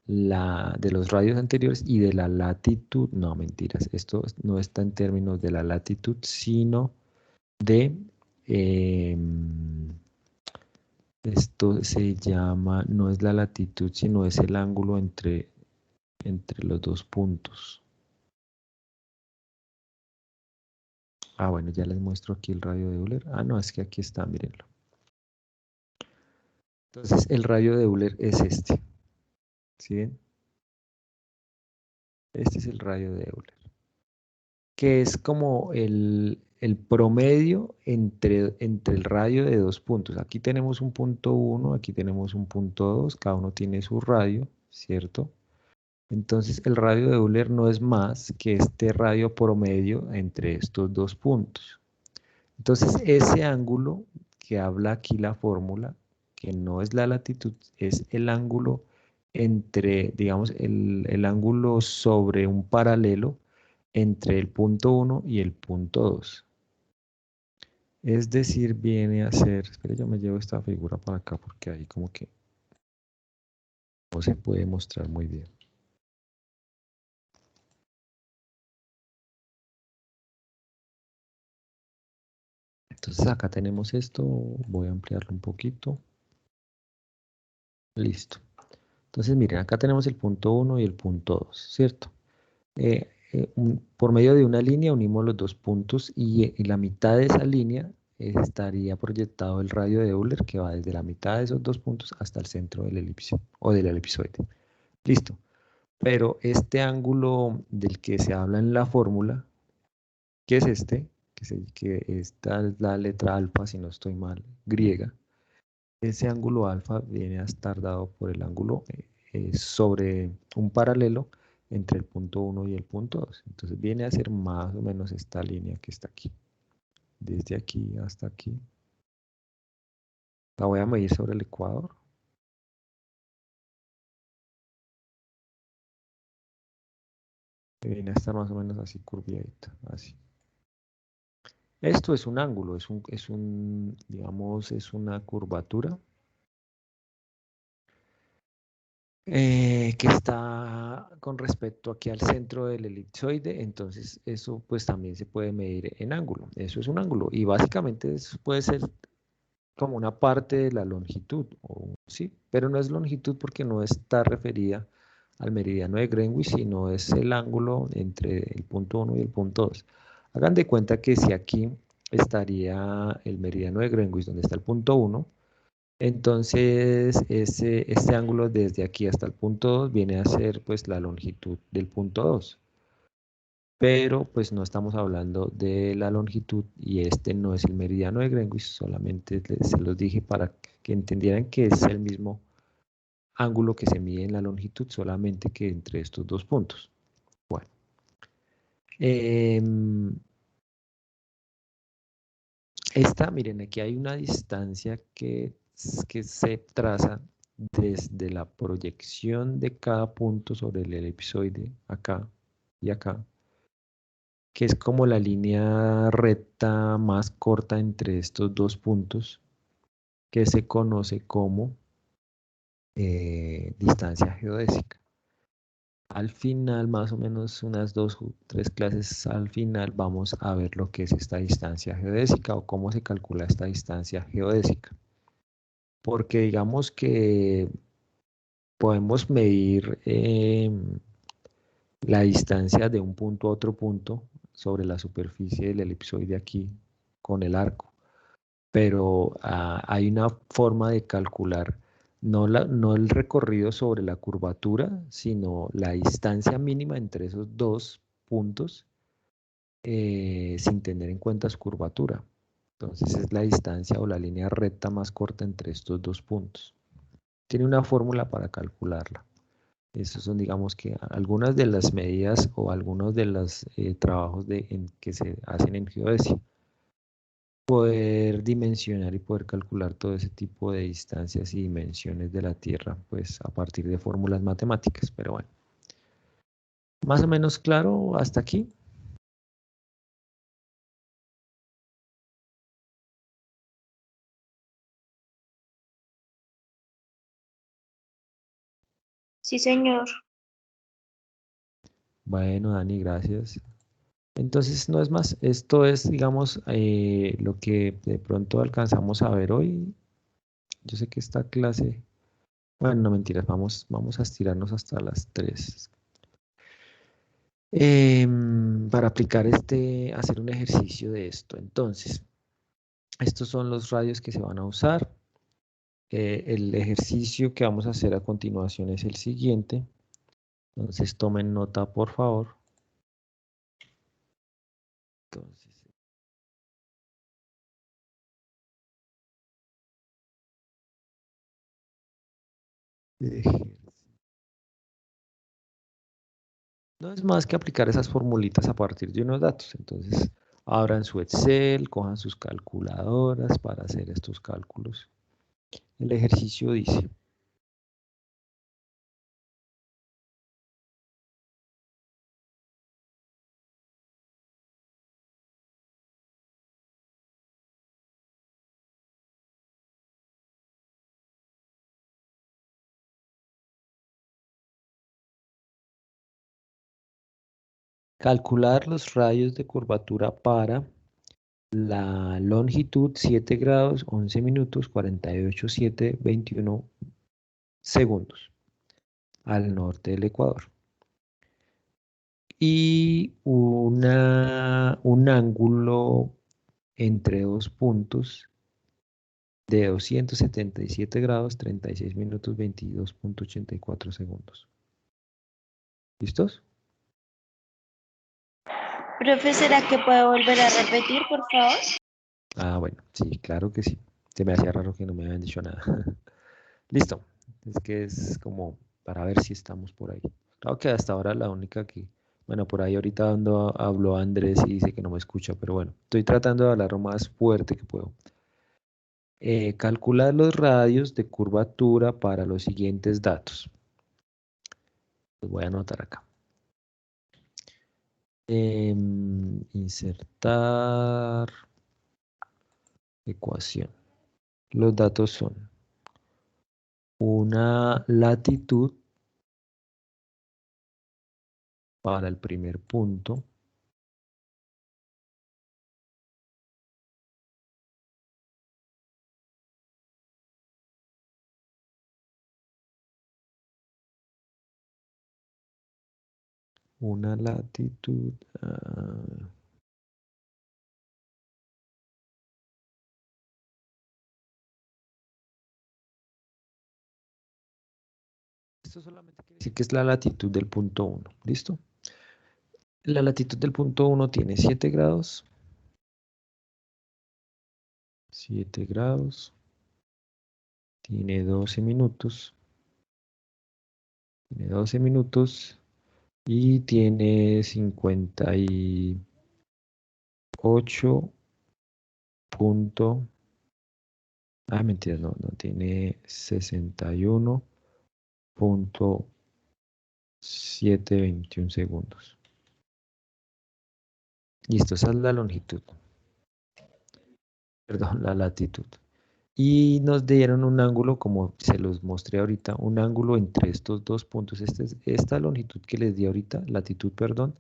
los radios anteriores y de la latitud. No, mentiras, esto no está en términos de la latitud, sino de esto se llama, no es la latitud, sino es el ángulo entre los dos puntos. Bueno, ya les muestro aquí el radio de Euler. No, es que aquí está, mírenlo. Entonces, el radio de Euler es este. ¿Sí ven? Este es el radio de Euler, que es como el promedio entre el radio de dos puntos. Aquí tenemos un punto 1, aquí tenemos un punto 2, cada uno tiene su radio, ¿cierto? Entonces el radio de Euler no es más que este radio promedio entre estos dos puntos. Entonces ese ángulo que habla aquí la fórmula, que no es la latitud, es el ángulo entre, digamos, el ángulo sobre un paralelo entre el punto 1 y el punto 2. Es decir, viene a ser, espera, yo me llevo esta figura para acá porque ahí como que no se puede mostrar muy bien. Entonces acá tenemos esto, voy a ampliarlo un poquito. Listo. Entonces miren, acá tenemos el punto 1 y el punto 2, ¿cierto? Por medio de una línea unimos los dos puntos y en la mitad de esa línea estaría proyectado el radio de Euler que va desde la mitad de esos dos puntos hasta el centro del elipse o del elipsoide. Listo. Pero este ángulo del que se habla en la fórmula, que es este, que esta es la letra alfa, si no estoy mal, griega, ese ángulo alfa viene a estar dado por el ángulo sobre un paralelo entre el punto 1 y el punto 2. Entonces viene a ser más o menos esta línea que está aquí. Desde aquí hasta aquí. La voy a medir sobre el ecuador. Viene a estar más o menos así curviadita, así. Esto es un ángulo, digamos, es una curvatura que está con respecto aquí al centro del elipsoide, entonces eso pues también se puede medir en ángulo. Eso es un ángulo y básicamente eso puede ser como una parte de la longitud, sí, pero no es longitud porque no está referida al meridiano de Greenwich, sino es el ángulo entre el punto 1 y el punto 2. Hagan de cuenta que si aquí estaría el meridiano de Greenwich, donde está el punto 1, entonces este ángulo desde aquí hasta el punto 2 viene a ser pues la longitud del punto 2. Pero pues no estamos hablando de la longitud y este no es el meridiano de Greenwich, solamente se los dije para que entendieran que es el mismo ángulo que se mide en la longitud, solamente que entre estos dos puntos. Bueno. Miren, aquí hay una distancia que se traza desde la proyección de cada punto sobre el elipsoide, acá y acá, que es como la línea recta más corta entre estos dos puntos, que se conoce como distancia geodésica. Al final, más o menos unas 2 o 3 clases al final, vamos a ver lo que es esta distancia geodésica o cómo se calcula esta distancia geodésica. Porque digamos que podemos medir la distancia de un punto a otro punto sobre la superficie del elipsoide aquí con el arco. Pero hay una forma de calcular no el recorrido sobre la curvatura, sino la distancia mínima entre esos dos puntos sin tener en cuenta su curvatura. Entonces es la distancia o la línea recta más corta entre estos dos puntos. Tiene una fórmula para calcularla. Estos son, digamos que, algunas de las medidas o algunos de los trabajos que se hacen en geodesia. Poder dimensionar y poder calcular todo ese tipo de distancias y dimensiones de la Tierra, pues a partir de fórmulas matemáticas. Pero bueno, más o menos claro hasta aquí. Sí, señor. Bueno, Dani, gracias. Entonces, no es más, esto es, digamos, lo que de pronto alcanzamos a ver hoy. Yo sé que esta clase, bueno, no mentiras, vamos a estirarnos hasta las 3. Para aplicar hacer un ejercicio de esto. Entonces, estos son los radios que se van a usar. El ejercicio que vamos a hacer a continuación es el siguiente. Entonces, tomen nota, por favor. Entonces, no es más que aplicar esas formulitas a partir de unos datos. Entonces, abran su Excel, cojan sus calculadoras para hacer estos cálculos. El ejercicio dice, Calcular los radios de curvatura para la longitud 7 grados, 11 minutos, 48, 7, 21 segundos al norte del Ecuador. Y un ángulo entre dos puntos de 277 grados, 36 minutos, 22.84 segundos. ¿Listos? Profe, ¿será que puedo volver a repetir, por favor? Ah, bueno, sí, claro que sí. Se me hacía raro que no me habían dicho nada. Listo. Es que es como para ver si estamos por ahí. Claro que hasta ahora la única que... Bueno, por ahí ahorita habló Andrés y dice que no me escucha, pero bueno, estoy tratando de hablar lo más fuerte que puedo. Calcular los radios de curvatura para los siguientes datos. Los voy a anotar acá. Insertar ecuación. Los datos son una latitud para el primer punto, una latitud, esto solamente quiere decir que es la latitud del punto 1, ¿listo? La latitud del punto 1 tiene 7 grados, 7 grados, tiene 12 minutos, tiene 12 minutos y tiene 58 punto, mentira, no, tiene 61.721 segundos. Listo, esa es la longitud. Perdón, la latitud. Y nos dieron un ángulo, como se los mostré ahorita, un ángulo entre estos dos puntos. Esta longitud que les di ahorita, latitud, perdón,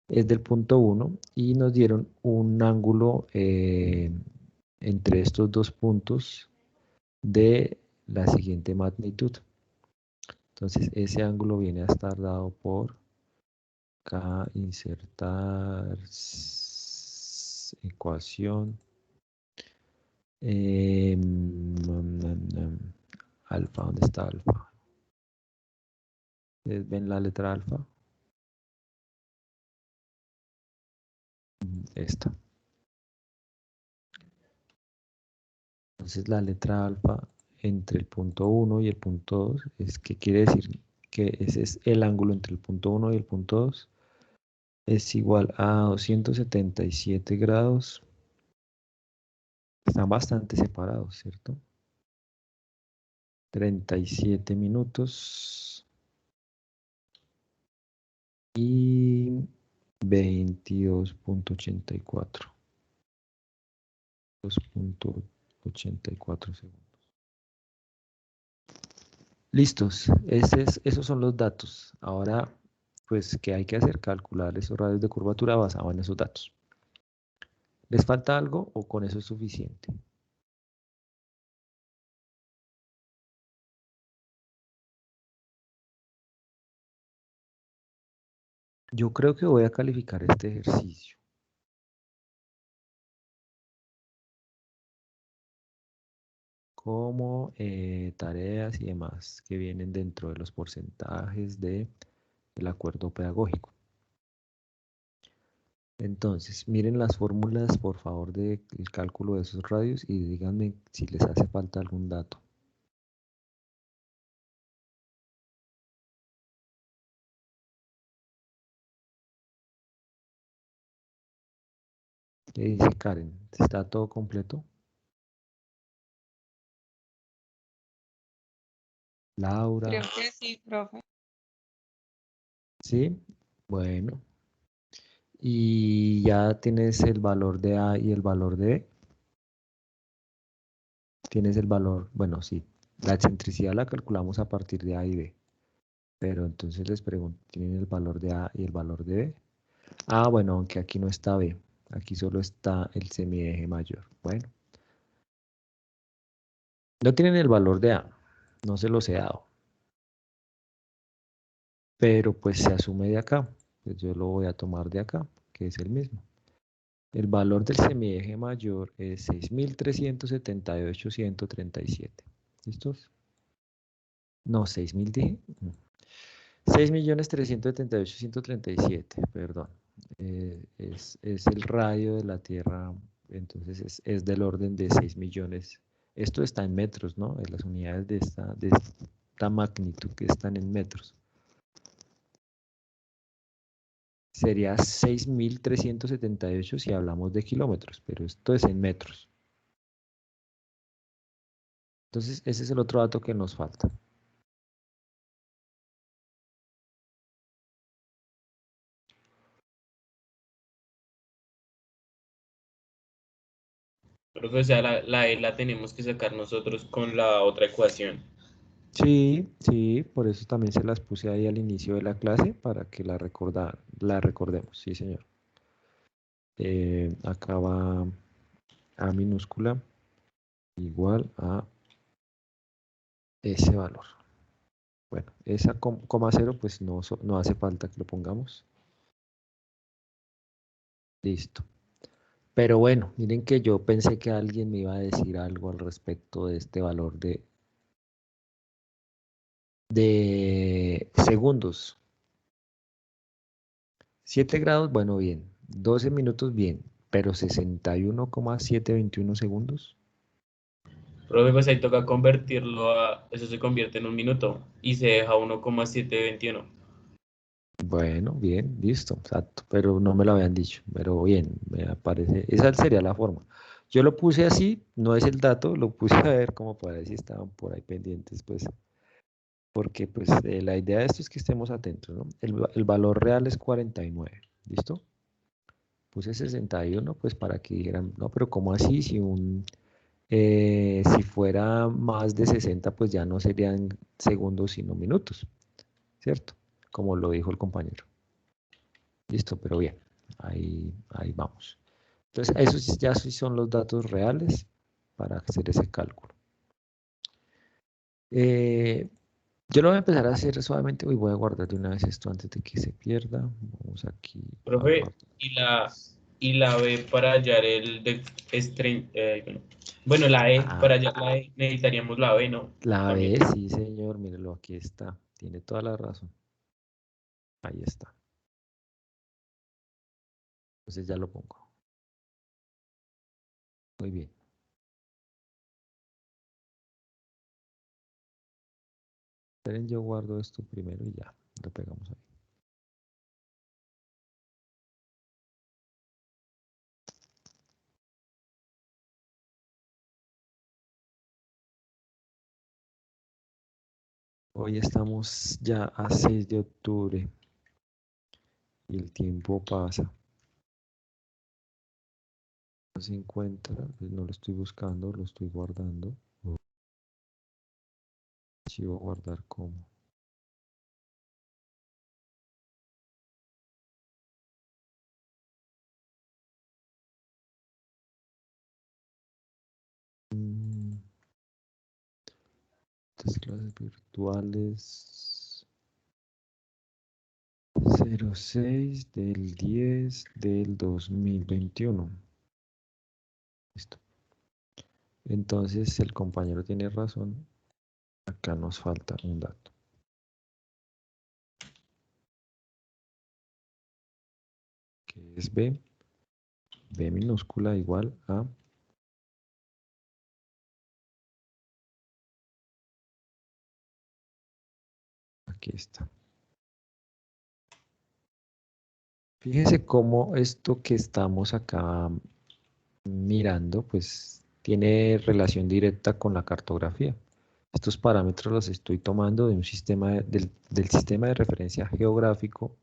es del punto 1 y nos dieron un ángulo entre estos dos puntos de la siguiente magnitud. Entonces ese ángulo viene a estar dado por acá, insertar ecuación. Alfa, ¿dónde está alfa? ¿Ven la letra alfa? Esta. Entonces la letra alfa entre el punto 1 y el punto 2 es que quiere decir que ese es el ángulo entre el punto 1 y el punto 2 es igual a 277 grados. Están bastante separados, ¿cierto? 37 minutos y 22.84. 2.84 segundos. Listos, esos son los datos. Ahora, pues, ¿qué hay que hacer? Calcular esos radios de curvatura basados en esos datos. ¿Les falta algo o con eso es suficiente? Yo creo que voy a calificar este ejercicio. Como tareas y demás que vienen dentro de los porcentajes del acuerdo pedagógico. Entonces, miren las fórmulas, por favor, del cálculo de esos radios y díganme si les hace falta algún dato. ¿Qué dice Karen? ¿Está todo completo? Laura. Creo que sí, profe. ¿Sí? Bueno. Y ya tienes el valor de A y el valor de B. Tienes el valor, bueno, sí. La excentricidad la calculamos a partir de A y B. Pero entonces les pregunto, ¿tienen el valor de A y el valor de B? Ah, bueno, aunque aquí no está B. Aquí solo está el semieje mayor. Bueno, no tienen el valor de A. No se los he dado. Pero pues se asume de acá. Pues yo lo voy a tomar de acá, que es el mismo. El valor del semieje mayor es 6.378.137. ¿Listos? No, 6.000 dije. 6.378.137, perdón. Es el radio de la Tierra, entonces es del orden de 6 millones. Esto está en metros, ¿no? En las unidades de esta magnitud que están en metros. Sería 6.378 si hablamos de kilómetros, pero esto es en metros. Entonces, ese es el otro dato que nos falta. Profe, o sea, la E la tenemos que sacar nosotros con la otra ecuación. Sí, sí, por eso también se las puse ahí al inicio de la clase para que la recordemos, sí, señor. Acá va A minúscula igual a ese valor. Bueno, esa coma cero pues no hace falta que lo pongamos. Listo. Pero bueno, miren que yo pensé que alguien me iba a decir algo al respecto de este valor de segundos. 7 grados, bueno, bien. 12 minutos, bien. Pero 61,721 segundos. Profe, pues ahí toca convertirlo eso se convierte en un minuto y se deja 1,721. Bueno, bien, listo, exacto. Pero no me lo habían dicho. Pero bien, me parece. Esa sería la forma. Yo lo puse así, no es el dato, lo puse a ver como para ver si estaban por ahí pendientes, pues. Porque pues la idea de esto es que estemos atentos, ¿no? El valor real es 49, ¿listo? Puse 61, pues para que dijeran, no, pero ¿cómo así? Si fuera más de 60, pues ya no serían segundos, sino minutos, ¿cierto? Como lo dijo el compañero. Listo, pero bien, ahí vamos. Entonces, esos ya sí son los datos reales para hacer ese cálculo. Yo lo voy a empezar a hacer suavemente. Hoy voy a guardar de una vez esto antes de que se pierda. Vamos aquí a Profe, guardar. y la B para hallar bueno, la E, Ah, para hallar la E necesitaríamos la B, ¿no? la También. B, sí, señor. Mírelo, aquí está. Tiene toda la razón. Ahí está. Entonces ya lo pongo. Muy bien. Esperen, yo guardo esto primero y ya. Lo pegamos ahí. Hoy estamos ya a 6 de octubre y el tiempo pasa. No se encuentra, pues no lo estoy buscando, lo estoy guardando. Archivo guardar como. Estas clases virtuales 06 del 10 del 2021. Listo. Entonces el compañero tiene razón. Acá nos falta un dato. Que es B. B minúscula igual a. Aquí está. Fíjense cómo esto que estamos acá mirando, pues tiene relación directa con la cartografía. Estos parámetros los estoy tomando de un sistema del sistema de referencia geográfico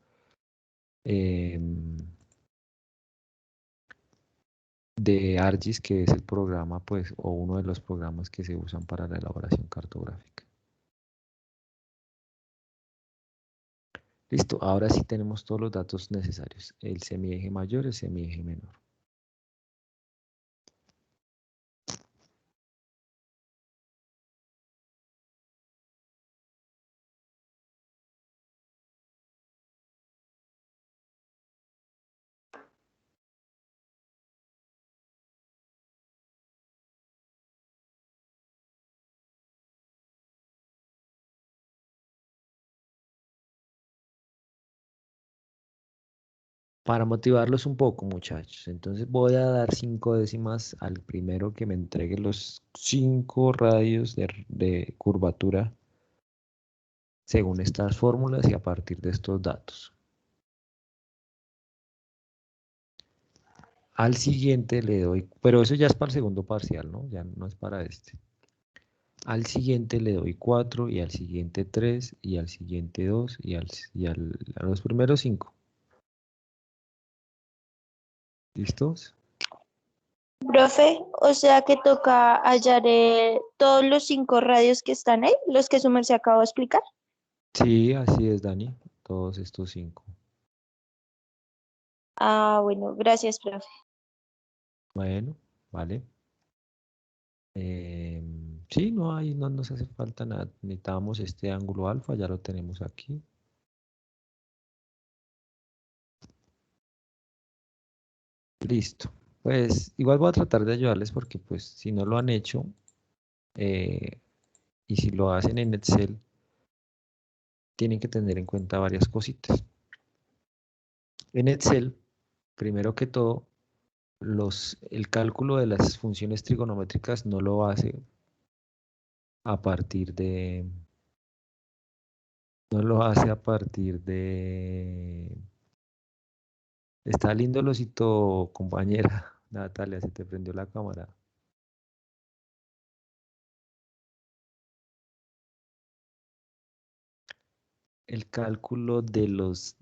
de ArcGIS, que es el programa, pues, o uno de los programas que se usan para la elaboración cartográfica. Listo, ahora sí tenemos todos los datos necesarios. El semieje mayor, el semieje menor. Para motivarlos un poco, muchachos. Entonces voy a dar 5 décimas al primero que me entregue los 5 radios de curvatura según estas fórmulas y a partir de estos datos. Al siguiente le doy, pero eso ya es para el segundo parcial, ¿no? Ya no es para este. Al siguiente le doy 4 y al siguiente 3 y al siguiente 2 a los primeros 5. ¿Listos? Profe, o sea que toca hallar todos los 5 radios que están ahí, los que su merced acabó de explicar. Sí, así es, Dani. Todos estos 5. Ah, bueno, gracias, profe. Bueno, vale. Sí, no nos hace falta nada. Necesitamos este ángulo alfa, ya lo tenemos aquí. Listo. Pues igual voy a tratar de ayudarles porque pues si no lo han hecho y si lo hacen en Excel, tienen que tener en cuenta varias cositas. En Excel, primero que todo, el cálculo de las funciones trigonométricas no lo hace a partir de... No lo hace a partir de... Está lindo el osito, compañera. Natalia, se te prendió la cámara. El cálculo de las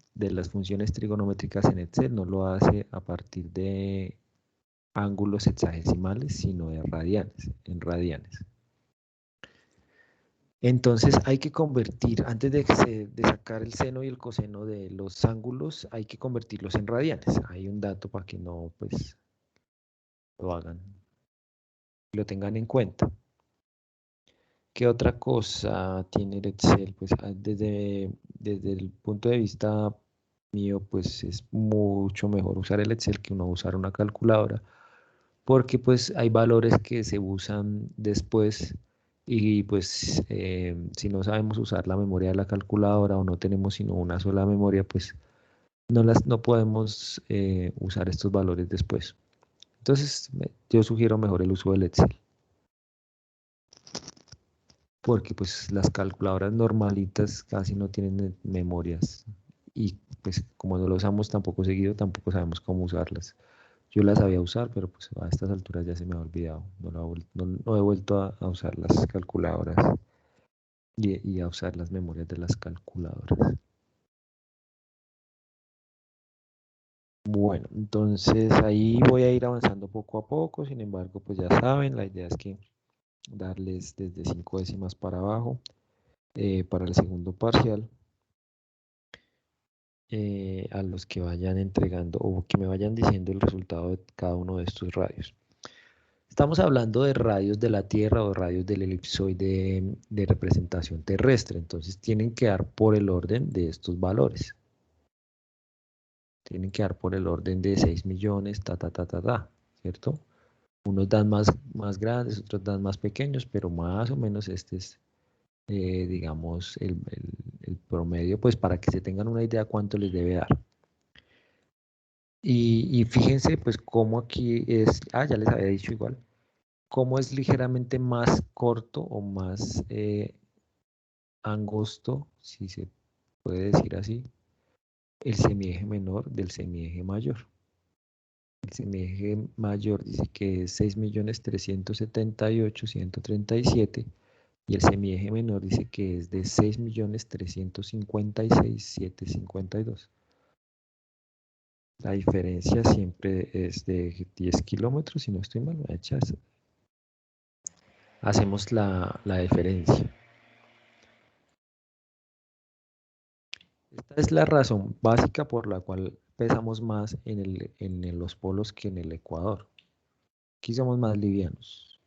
funciones trigonométricas en Excel no lo hace a partir de ángulos hexagesimales, sino de radianes, en radianes. Entonces hay que convertir, antes de sacar el seno y el coseno de los ángulos, hay que convertirlos en radianes. Hay un dato para que no, pues, lo hagan, lo tengan en cuenta. ¿Qué otra cosa tiene el Excel? Pues desde el punto de vista mío, pues es mucho mejor usar el Excel que uno usar una calculadora, porque pues hay valores que se usan después y pues si no sabemos usar la memoria de la calculadora o no tenemos sino una sola memoria, pues no podemos usar estos valores después. Entonces yo sugiero mejor el uso del Excel, porque pues las calculadoras normalitas casi no tienen memorias y pues como no lo usamos tampoco seguido, tampoco sabemos cómo usarlas. Yo las sabía usar, pero pues a estas alturas ya se me ha olvidado. No he vuelto a usar las calculadoras y a usar las memorias de las calculadoras. Bueno, entonces ahí voy a ir avanzando poco a poco. Sin embargo, pues ya saben, la idea es que darles desde 5 décimas para abajo para el segundo parcial. A los que vayan entregando o que me vayan diciendo el resultado de cada uno de estos radios. Estamos hablando de radios de la Tierra o radios del elipsoide de representación terrestre, entonces tienen que dar por el orden de estos valores. Tienen que dar por el orden de 6 millones, ¿cierto? Unos dan más grandes, otros dan más pequeños, pero más o menos este es, digamos, el promedio, pues para que se tengan una idea cuánto les debe dar. Y fíjense, pues, cómo aquí es, ya les había dicho igual, cómo es ligeramente más corto o más angosto, si se puede decir así, el semieje menor del semieje mayor. El semieje mayor dice que es 6.378.137 y el semieje menor dice que es de 6.356.752. La diferencia siempre es de 10 kilómetros, si no estoy mal, hacemos la diferencia. Esta es la razón básica por la cual pesamos más en los polos que en el ecuador. Aquí somos más livianos.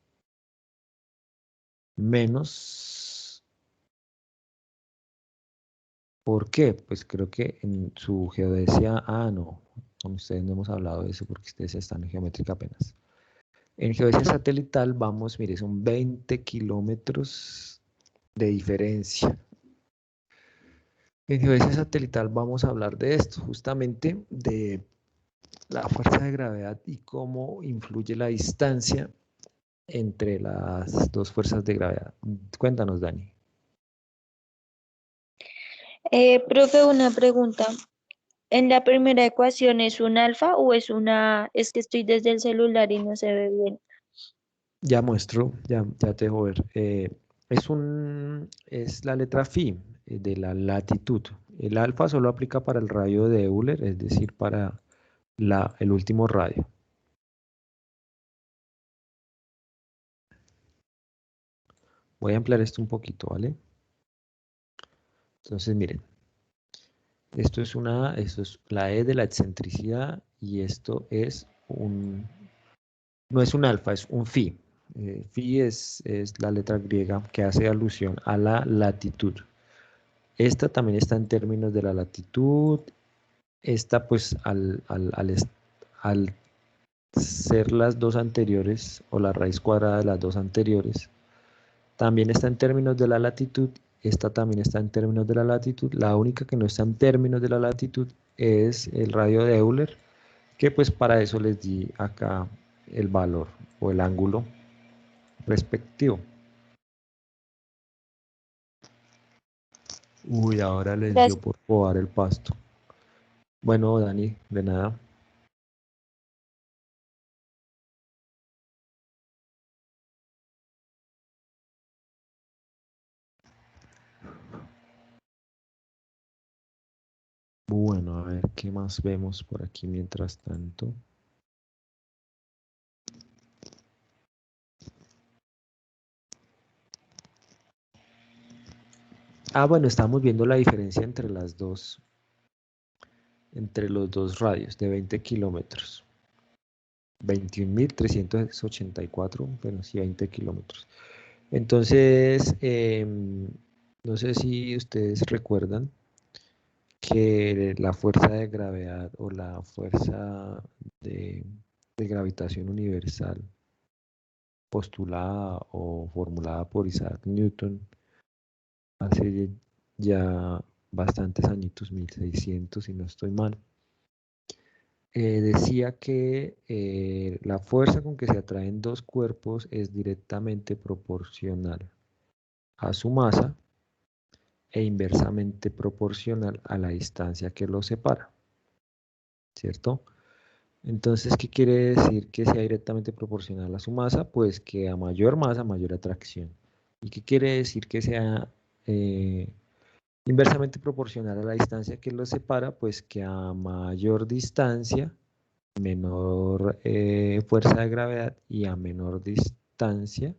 Menos. ¿Por qué? Pues creo que en su geodesia... no. Con ustedes no hemos hablado de eso porque ustedes están en geométrica apenas. En geodesia satelital vamos, mire, son 20 kilómetros de diferencia. En geodesia satelital vamos a hablar de esto, justamente de la fuerza de gravedad y cómo influye la distancia entre las dos fuerzas de gravedad. Cuéntanos, Dani. Profe, una pregunta. ¿En la primera ecuación es un alfa o es una... Es que estoy desde el celular y no se ve bien. Ya muestro, ya te dejo ver. Es la letra phi de la latitud. El alfa solo aplica para el radio de Euler, es decir, para el último radio. Voy a ampliar esto un poquito, ¿vale? Entonces, miren. Esto es la E de la excentricidad y esto es no es un alfa, es un phi. Phi es la letra griega que hace alusión a la latitud. Esta también está en términos de la latitud. Esta pues al ser las dos anteriores o la raíz cuadrada de las dos anteriores, también está en términos de la latitud. Esta también está en términos de la latitud. La única que no está en términos de la latitud es el radio de Euler, que pues para eso les di acá el valor o el ángulo respectivo. Uy, ahora les dio Gracias. por podar el pasto. Bueno, Dani, de nada. Bueno, a ver qué más vemos por aquí mientras tanto. Bueno, estamos viendo la diferencia entre los dos radios de 20 kilómetros. 21.384, bueno, sí, 20 kilómetros. Entonces, no sé si ustedes recuerdan que la fuerza de gravedad o la fuerza de gravitación universal postulada o formulada por Isaac Newton hace ya bastantes añitos, 1600 si no estoy mal, decía que la fuerza con que se atraen dos cuerpos es directamente proporcional a su masa e inversamente proporcional a la distancia que los separa, ¿cierto? Entonces, ¿qué quiere decir que sea directamente proporcional a su masa? Pues que a mayor masa, mayor atracción. ¿Y qué quiere decir que sea inversamente proporcional a la distancia que los separa? Pues que a mayor distancia, menor fuerza de gravedad, y a menor distancia,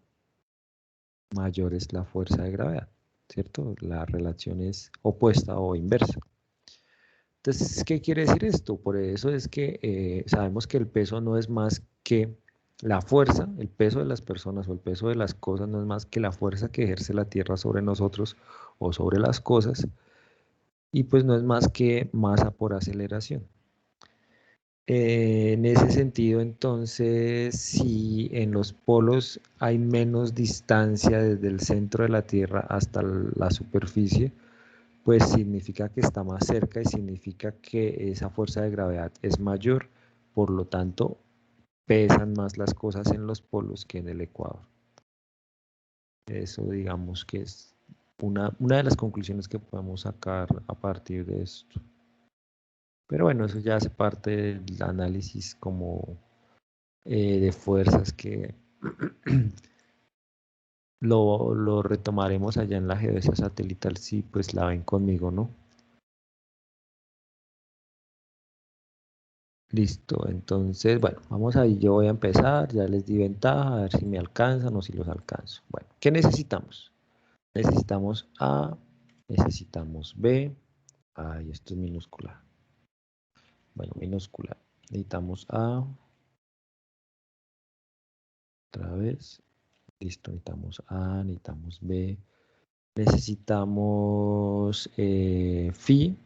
mayor es la fuerza de gravedad, ¿cierto? La relación es opuesta o inversa. Entonces, ¿qué quiere decir esto? Por eso es que sabemos que el peso no es más que la fuerza, el peso de las personas o el peso de las cosas no es más que la fuerza que ejerce la Tierra sobre nosotros o sobre las cosas, y pues no es más que masa por aceleración. En ese sentido, entonces, si en los polos hay menos distancia desde el centro de la Tierra hasta la superficie, pues significa que está más cerca y significa que esa fuerza de gravedad es mayor, por lo tanto, pesan más las cosas en los polos que en el ecuador. Eso digamos que es una de las conclusiones que podemos sacar a partir de esto. Pero bueno, eso ya hace parte del análisis como de fuerzas que lo retomaremos allá en la geodesia satelital si pues la ven conmigo, ¿no? Listo, entonces, bueno, vamos ahí, yo voy a empezar, ya les di ventaja, a ver si me alcanzan o si los alcanzo. Bueno, ¿qué necesitamos? Necesitamos A, necesitamos B, Ay, esto es minúscula. Bueno, minúscula. Necesitamos A. Otra vez. Listo, necesitamos A, necesitamos B. Necesitamos phi.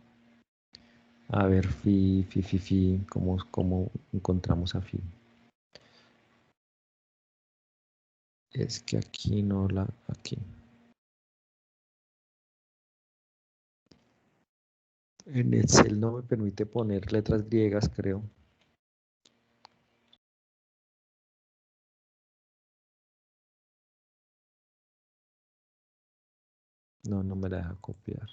A ver, phi. ¿Cómo encontramos a phi? Es que aquí no la... Aquí. En Excel no me permite poner letras griegas, creo. No, no me la deja copiar.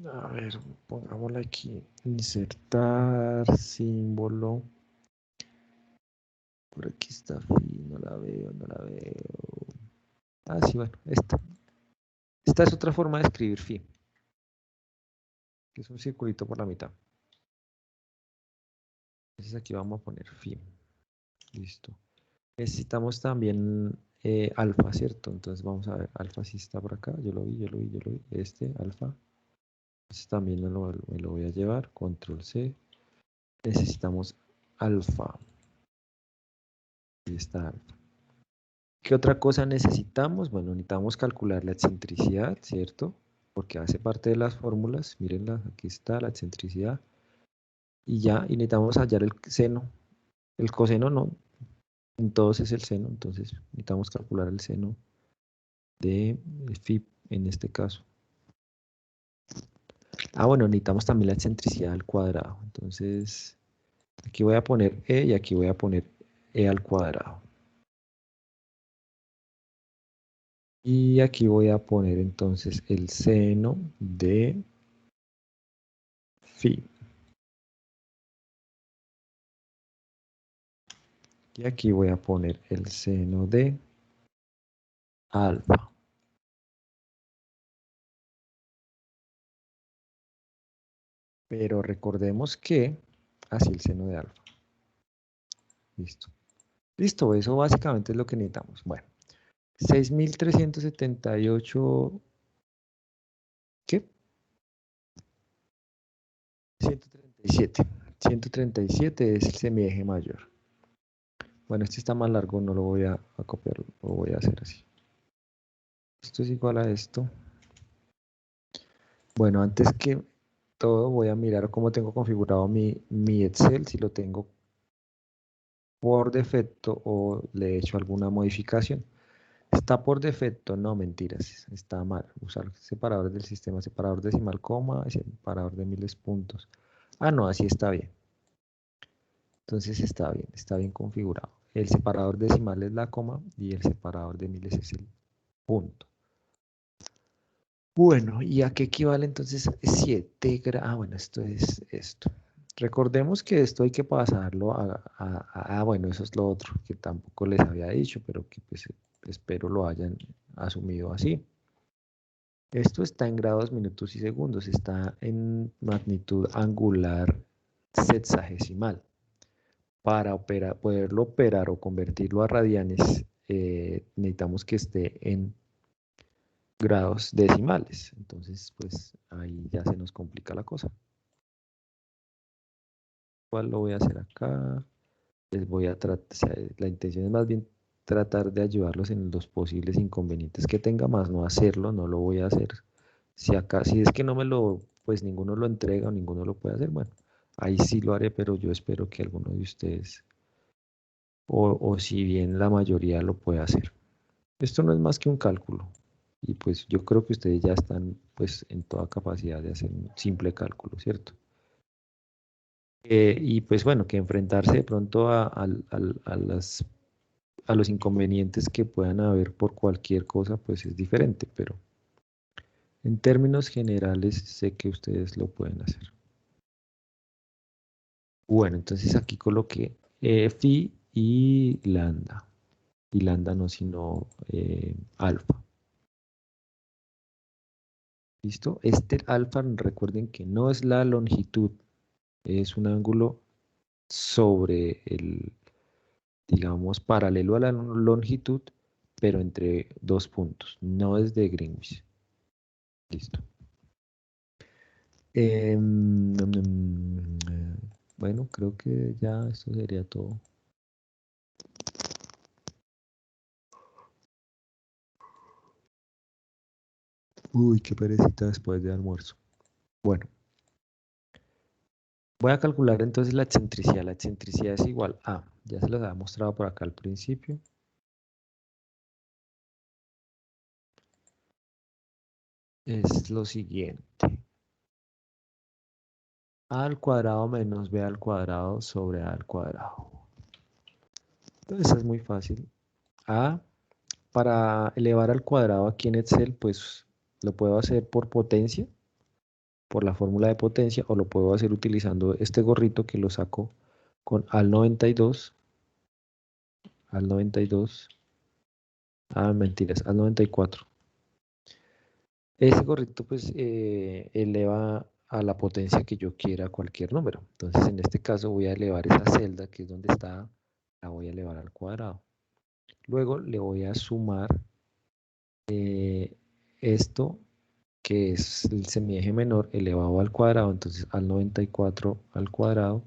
A ver, pongámosla aquí. Insertar símbolo. Por aquí está phi, no la veo. Ah, sí, bueno, esta. Esta es otra forma de escribir phi. Que es un circulito por la mitad. Entonces aquí vamos a poner phi. Listo. Necesitamos también alfa, ¿cierto? Entonces vamos a ver, alfa sí está por acá. Yo lo vi. Este, alfa. Entonces también me lo voy a llevar. Control C. Necesitamos alfa. Ahí está alfa. ¿Qué otra cosa necesitamos? Bueno, necesitamos calcular la excentricidad, ¿cierto? Porque hace parte de las fórmulas. Mírenla, aquí está la excentricidad. Y ya, y necesitamos hallar el seno. El coseno no, entonces el seno. Entonces necesitamos calcular el seno de phi en este caso. Ah, bueno, necesitamos también la excentricidad al cuadrado. Entonces, aquí voy a poner e y aquí voy a poner e al cuadrado. Y aquí voy a poner entonces el seno de phi. Y aquí voy a poner el seno de alfa. Pero recordemos que así el seno de alfa. Listo. Listo, eso básicamente es lo que necesitamos. Bueno, 6.378, ¿qué? 137. 137 es el semieje mayor. Bueno, este está más largo, no lo voy a copiar, lo voy a hacer así. Esto es igual a esto. Bueno, antes que todo voy a mirar cómo tengo configurado mi Excel, si lo tengo por defecto o le he hecho alguna modificación. Está por defecto, no, mentiras, está mal. Usar separadores del sistema, separador decimal, coma, separador de miles puntos. Ah, no, así está bien. Entonces está bien configurado. El separador decimal es la coma y el separador de miles es el punto. Bueno, ¿y a qué equivale entonces 7 grados? Ah, bueno, esto es esto. Recordemos que esto hay que pasarlo bueno, eso es lo otro que tampoco les había dicho, pero que pues espero lo hayan asumido así. Esto está en grados, minutos y segundos, está en magnitud angular sexagesimal. Para poderlo operar o convertirlo a radianes, necesitamos que esté en grados decimales. Entonces, pues ahí ya se nos complica la cosa. ¿Cuál lo voy a hacer acá? Les voy a tratar, o sea, la intención es más bien tratar de ayudarlos en los posibles inconvenientes que tenga, más no hacerlo, no lo voy a hacer. Si es que no me lo, pues ninguno lo entrega o ninguno lo puede hacer, bueno, ahí sí lo haré, pero yo espero que alguno de ustedes, o si bien la mayoría lo puede hacer. Esto no es más que un cálculo, y pues yo creo que ustedes ya están pues en toda capacidad de hacer un simple cálculo, ¿cierto? Y pues bueno, que enfrentarse de pronto a los inconvenientes que puedan haber por cualquier cosa, pues es diferente, pero en términos generales sé que ustedes lo pueden hacer. Bueno, entonces aquí coloqué phi y lambda. Y lambda no, sino alfa. ¿Listo? Este alfa, recuerden que no es la longitud, es un ángulo sobre el, digamos, paralelo a la longitud, pero entre dos puntos, no es de Greenwich. Listo. Bueno, creo que ya esto sería todo. Uy, qué perecita después de almuerzo. Bueno, voy a calcular entonces la excentricidad. La excentricidad es igual a, ya se los había mostrado por acá al principio. Es lo siguiente. A al cuadrado menos b al cuadrado sobre a al cuadrado. Entonces es muy fácil. A, para elevar al cuadrado aquí en Excel, pues lo puedo hacer por potencia, por la fórmula de potencia, o lo puedo hacer utilizando este gorrito que lo saco con al 92, mentiras, al 94. Ese gorrito pues eleva a la potencia que yo quiera cualquier número. Entonces en este caso voy a elevar esa celda que es donde está, la voy a elevar al cuadrado. Luego le voy a sumar esto que es el semieje menor elevado al cuadrado, entonces al 94 al cuadrado.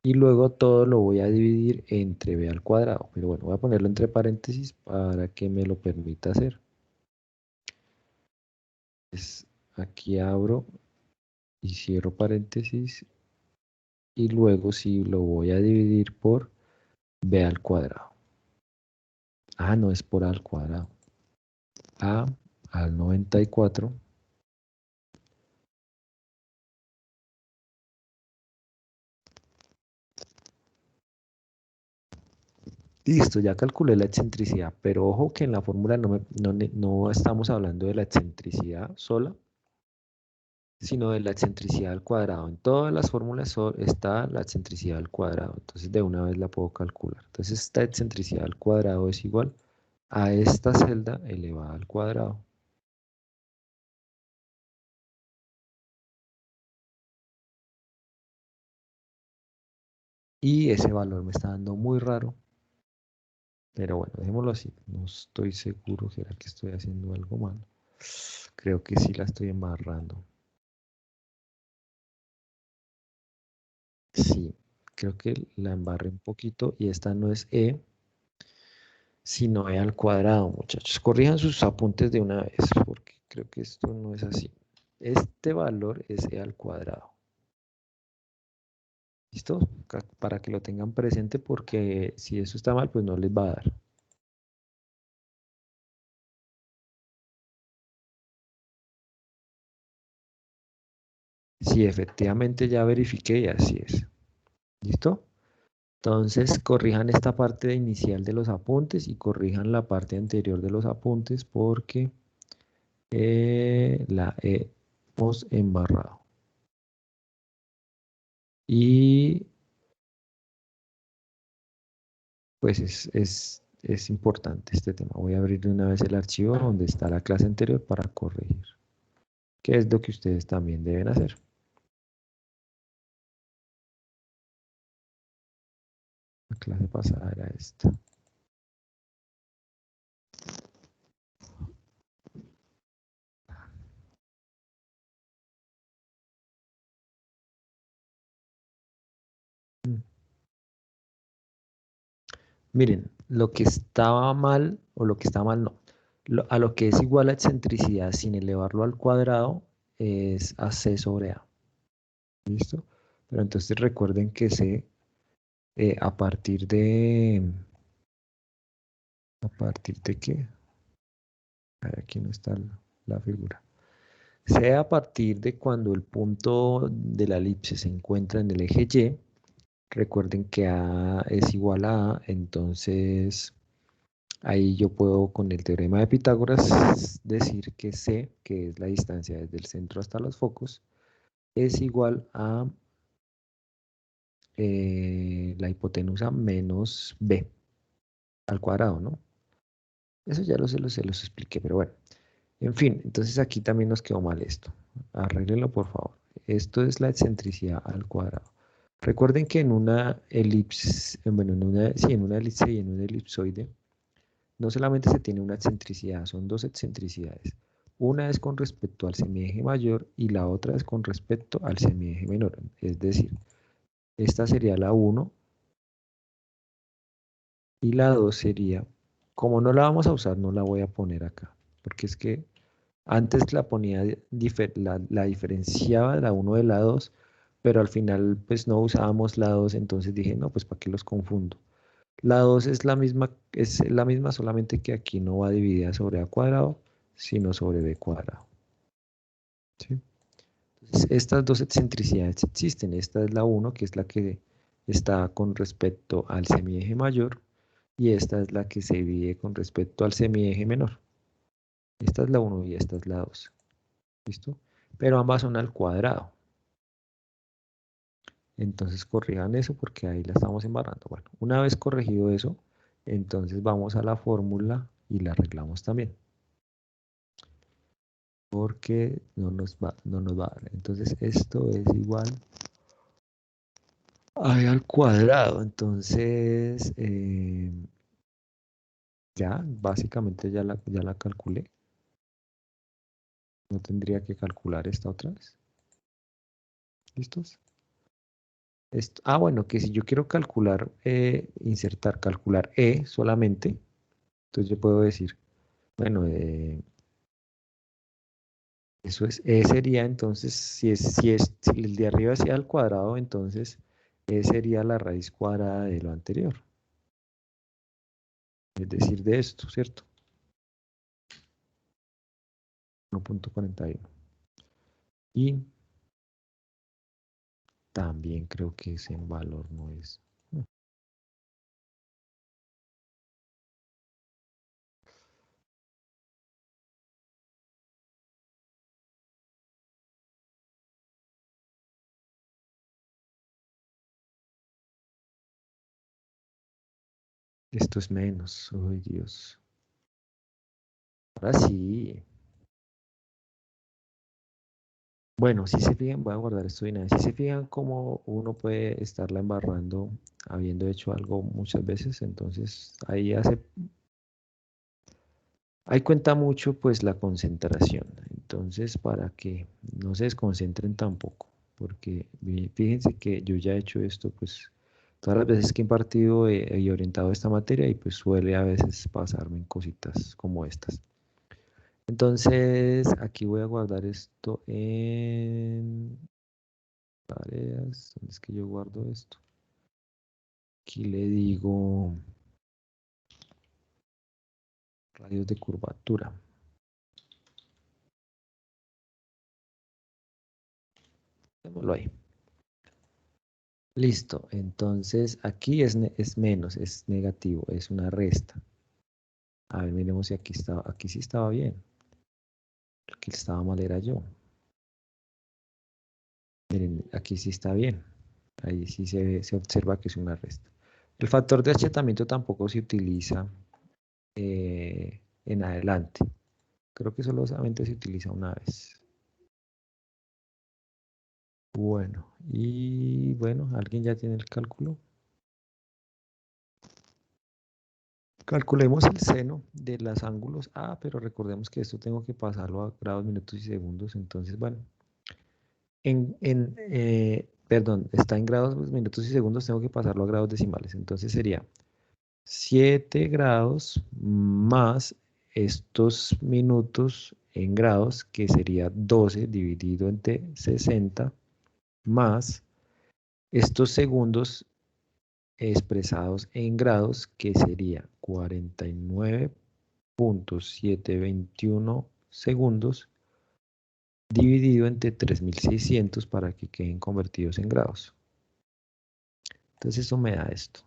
Y luego todo lo voy a dividir entre b al cuadrado. Pero bueno, voy a ponerlo entre paréntesis para que me lo permita hacer. Pues aquí abro y cierro paréntesis. Y luego sí lo voy a dividir por b al cuadrado. Ah, no, es por a al cuadrado. A al 94. Listo, ya calculé la excentricidad, pero ojo que en la fórmula no estamos hablando de la excentricidad sola, sino de la excentricidad al cuadrado. En todas las fórmulas está la excentricidad al cuadrado, entonces de una vez la puedo calcular. Entonces esta excentricidad al cuadrado es igual a esta celda elevada al cuadrado. Y ese valor me está dando muy raro. Pero bueno, dejémoslo así. No estoy seguro, ¿será que estoy haciendo algo mal? Creo que sí la estoy embarrando. Sí, creo que la embarré un poquito y esta no es e, sino e al cuadrado, muchachos. Corrijan sus apuntes de una vez, porque creo que esto no es así. Este valor es e al cuadrado. ¿Listo? Para que lo tengan presente, porque si eso está mal, pues no les va a dar. Sí, efectivamente ya verifiqué y así es. ¿Listo? Entonces corrijan esta parte inicial de los apuntes y corrijan la parte anterior de los apuntes porque la hemos embarrado. Y pues es importante este tema. Voy a abrir de una vez el archivo donde está la clase anterior para corregir, que es lo que ustedes también deben hacer. La clase pasada era esta. Miren, lo que estaba mal, o lo que está mal no, a lo que es igual a excentricidad sin elevarlo al cuadrado es a c sobre a. ¿Listo? Pero entonces recuerden que c a partir de... ¿A partir de qué? Aquí no está la figura. C a partir de cuando el punto de la elipse se encuentra en el eje Y. Recuerden que A es igual a A, entonces ahí yo puedo con el teorema de Pitágoras decir que C, que es la distancia desde el centro hasta los focos, es igual a la hipotenusa menos B al cuadrado, ¿no? Eso ya se los expliqué, pero bueno. En fin, entonces aquí también nos quedó mal esto. Arréglenlo, por favor. Esto es la excentricidad al cuadrado. Recuerden que en una elipse, bueno, en una elipse y en un elipsoide, no solamente se tiene una excentricidad, son dos excentricidades. una es con respecto al semieje mayor y la otra es con respecto al semieje menor. Es decir, esta sería la 1 y la 2 sería, como no la vamos a usar, no la voy a poner acá, porque es que antes la ponía, la diferenciaba de la 1 de la 2, pero al final pues no usábamos la 2, entonces dije, no, pues ¿para qué los confundo? La 2 es la misma, solamente que aquí no va dividida sobre a cuadrado, sino sobre b cuadrado. ¿Sí? Entonces, estas dos excentricidades existen. Esta es la 1, que es la que está con respecto al semieje mayor, y esta es la que se divide con respecto al semieje menor. Esta es la 1 y esta es la 2. ¿Listo? Pero ambas son al cuadrado. Entonces corrijan eso porque ahí la estamos embarrando. Bueno, una vez corregido eso, entonces vamos a la fórmula y la arreglamos también. Porque no nos va a dar. Entonces esto es igual a b al cuadrado. Entonces, ya, básicamente ya la calculé. No tendría que calcular esta otra vez. ¿Listos? Bueno, que si yo quiero calcular, calcular E solamente, entonces yo puedo decir, bueno, eso es, E sería entonces, si el de arriba sea al cuadrado, entonces E sería la raíz cuadrada de lo anterior. Es decir, de esto, ¿cierto? 1.41. Y también creo que ese valor no es. Esto es menos. Ay, Dios. Ahora sí. Bueno, si se fijan, voy a guardar esto de una vez. Si se fijan cómo uno puede estarla embarrando habiendo hecho algo muchas veces, entonces ahí cuenta mucho pues la concentración. Entonces, para que no se desconcentren tampoco, porque fíjense que yo ya he hecho esto pues todas las veces que he impartido y orientado esta materia y pues suele a veces pasarme en cositas como estas. Entonces, aquí voy a guardar esto en tareas. ¿Dónde es que yo guardo esto? Aquí le digo radios de curvatura. Démoslo ahí. Listo. Entonces, aquí es menos, es negativo, es una resta. A ver, miremos si aquí sí estaba bien. El que estaba mal era yo. Miren, aquí sí está bien. Ahí sí se observa que es una resta. El factor de achatamiento tampoco se utiliza en adelante. Creo que solamente se utiliza una vez. Bueno, y bueno, ¿alguien ya tiene el cálculo? Calculemos el seno de los ángulos. Pero recordemos que esto tengo que pasarlo a grados, minutos y segundos. Entonces, bueno, perdón, está en grados, minutos y segundos, tengo que pasarlo a grados decimales. Entonces sería 7 grados más estos minutos en grados, que sería 12 dividido entre 60, más estos segundos expresados en grados, que sería 49.721 segundos, dividido entre 3600 para que queden convertidos en grados. Entonces eso me da esto.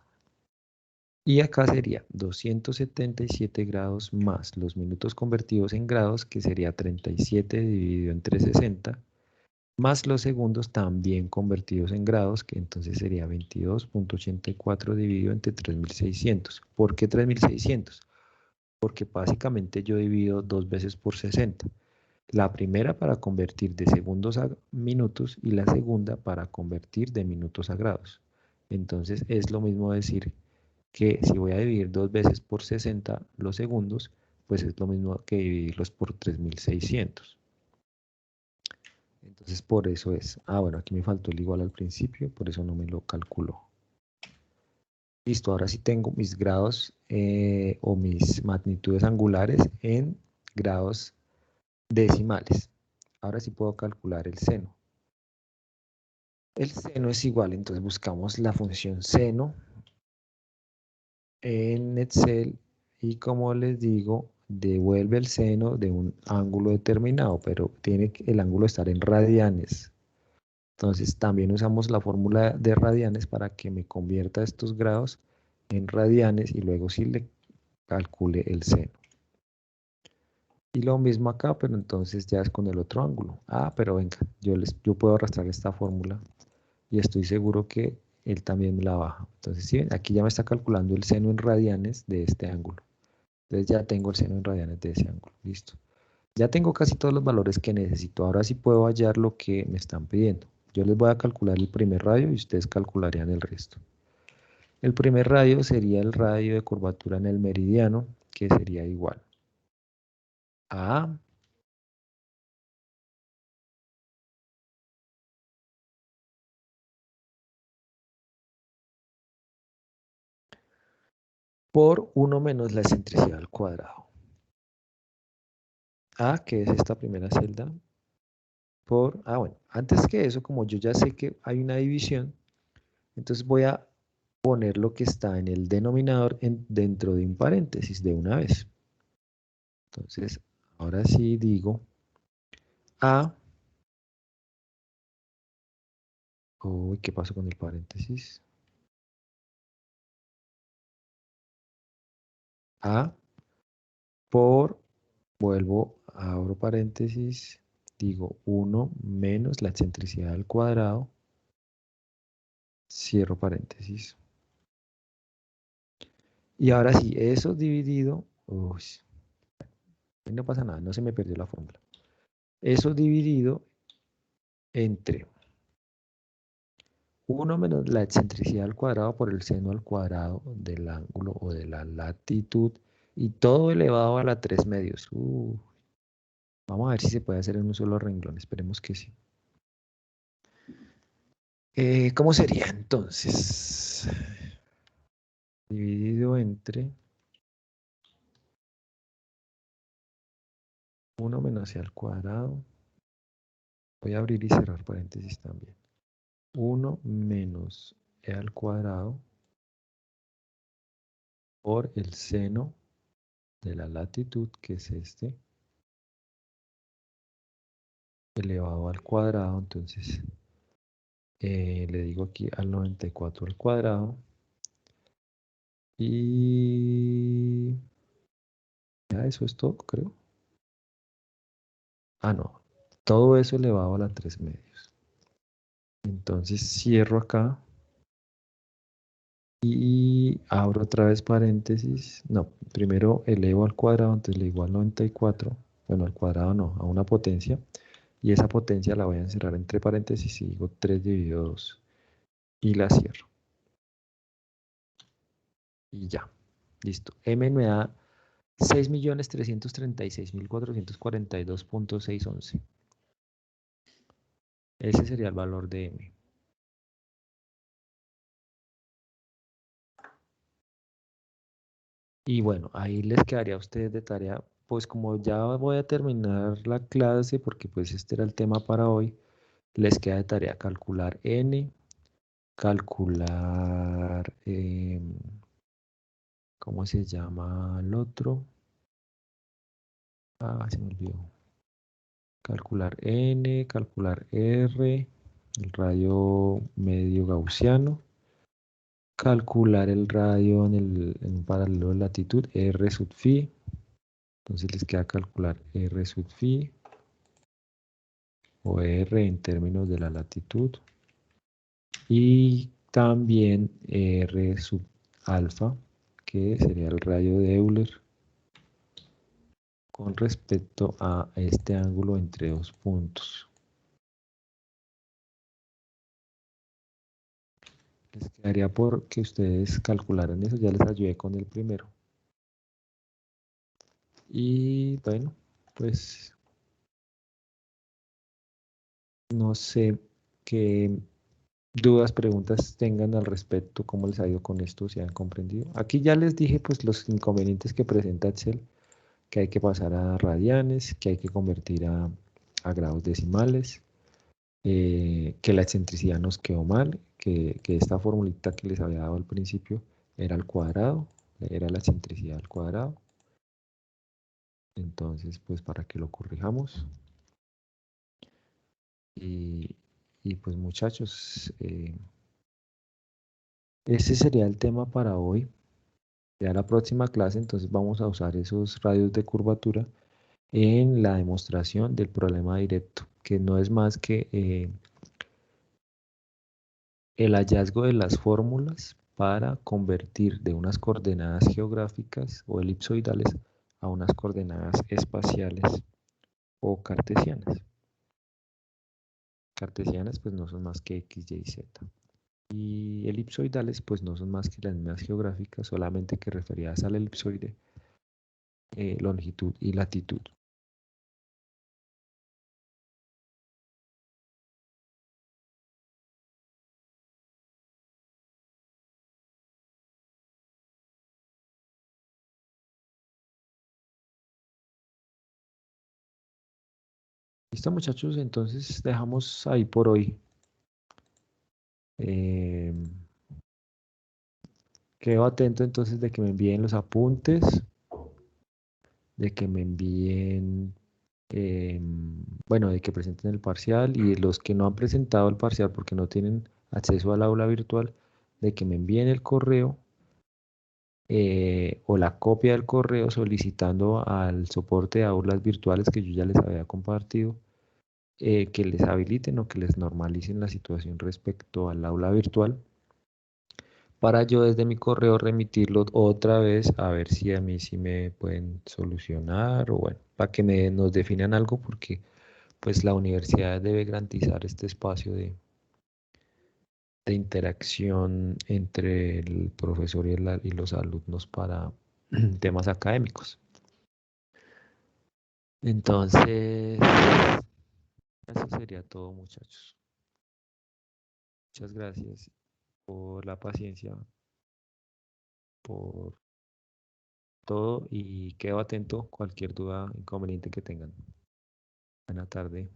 Y acá sería 277 grados más los minutos convertidos en grados, que sería 37 dividido entre 60, más los segundos también convertidos en grados, que entonces sería 22.84 dividido entre 3600. ¿Por qué 3600? Porque básicamente yo divido 2 veces por 60. La primera para convertir de segundos a minutos y la segunda para convertir de minutos a grados. Entonces es lo mismo decir que si voy a dividir 2 veces por 60 los segundos, pues es lo mismo que dividirlos por 3600. Entonces por eso es, bueno, aquí me faltó el igual al principio, por eso no me lo calculó. Listo, ahora sí tengo mis grados o mis magnitudes angulares en grados decimales. Ahora sí puedo calcular el seno. El seno es igual, entonces buscamos la función seno en Excel y como les digo, devuelve el seno de un ángulo determinado, pero tiene que el ángulo estar en radianes. Entonces también usamos la fórmula de radianes para que me convierta estos grados en radianes y luego sí le calcule el seno. Y lo mismo acá, pero entonces ya es con el otro ángulo. Pero venga, yo puedo arrastrar esta fórmula y estoy seguro que él también me la baja. Entonces, ¿sí ven? Aquí ya me está calculando el seno en radianes de este ángulo. Entonces ya tengo el seno en radianes de ese ángulo. Listo. Ya tengo casi todos los valores que necesito. Ahora sí puedo hallar lo que me están pidiendo. Yo les voy a calcular el primer radio y ustedes calcularían el resto. El primer radio sería el radio de curvatura en el meridiano, que sería igual a por 1 menos la excentricidad al cuadrado. Que es esta primera celda, por, bueno, antes que eso, como yo ya sé que hay una división, entonces voy a poner lo que está en el denominador dentro de un paréntesis de una vez. Entonces, ahora sí digo A. Uy, ¿qué pasó con el paréntesis? A por, abro paréntesis, digo 1 menos la excentricidad al cuadrado, cierro paréntesis. Y ahora sí, eso dividido, no pasa nada, no se me perdió la fórmula. Eso dividido entre 1 menos la excentricidad al cuadrado por el seno al cuadrado del ángulo o de la latitud y todo elevado a la 3 medios. Vamos a ver si se puede hacer en un solo renglón, esperemos que sí. ¿Cómo sería entonces? Dividido entre 1 menos e al cuadrado. Voy a abrir y cerrar paréntesis también. 1 menos e al cuadrado por el seno de la latitud, que es este, elevado al cuadrado. Entonces, le digo aquí al 94 al cuadrado. Y ya eso es todo, creo. No. Todo eso elevado a la 3 medios. Entonces cierro acá. Y abro otra vez paréntesis. No, primero elevo al cuadrado, entonces le digo al 94. Bueno, al cuadrado no, a una potencia. Y esa potencia la voy a encerrar entre paréntesis y digo 3 dividido 2. Y la cierro. Y ya. Listo. M me da 6.336.442.611. Ese sería el valor de M. Y bueno, ahí les quedaría a ustedes de tarea, pues como ya voy a terminar la clase, porque pues este era el tema para hoy, les queda de tarea calcular N, calcular, ¿cómo se llama el otro? Se me olvidó. Calcular N, calcular R, el radio medio gaussiano, calcular el radio en un paralelo de latitud, R sub phi. Entonces les queda calcular R sub phi o R en términos de la latitud y también R sub alfa, que sería el radio de Euler con respecto a este ángulo entre dos puntos. Les quedaría por que ustedes calcularan eso, ya les ayudé con el primero. Y bueno, pues no sé qué dudas, preguntas tengan al respecto, cómo les ha ido con esto, si han comprendido. Aquí ya les dije pues los inconvenientes que presenta Excel, que hay que pasar a radianes, que hay que convertir a grados decimales, que la excentricidad nos quedó mal, que esta formulita que les había dado al principio era al cuadrado, era la excentricidad al cuadrado. Entonces, pues para que lo corrijamos. Y pues muchachos, ese sería el tema para hoy. Ya la próxima clase, entonces vamos a usar esos radios de curvatura en la demostración del problema directo, que no es más que el hallazgo de las fórmulas para convertir de unas coordenadas geográficas o elipsoidales a unas coordenadas espaciales o cartesianas. Cartesianas pues no son más que x, y, z. Y elipsoidales pues no son más que las mismas geográficas, solamente que referidas al elipsoide, longitud y latitud. Listo muchachos, entonces dejamos ahí por hoy. Quedo atento entonces de que me envíen los apuntes, de que me envíen, bueno, de que presenten el parcial, y los que no han presentado el parcial porque no tienen acceso al aula virtual, de que me envíen el correo o la copia del correo solicitando al soporte de aulas virtuales que yo ya les había compartido, que les habiliten o que les normalicen la situación respecto al aula virtual, para yo desde mi correo remitirlo otra vez a ver si a mí sí me pueden solucionar, o bueno, para que nos definan algo, porque pues la universidad debe garantizar este espacio de interacción entre el profesor y los alumnos para temas académicos. Entonces, eso sería todo, muchachos. Muchas gracias por la paciencia, por todo, y quedo atento a cualquier duda, inconveniente que tengan. Buena tarde.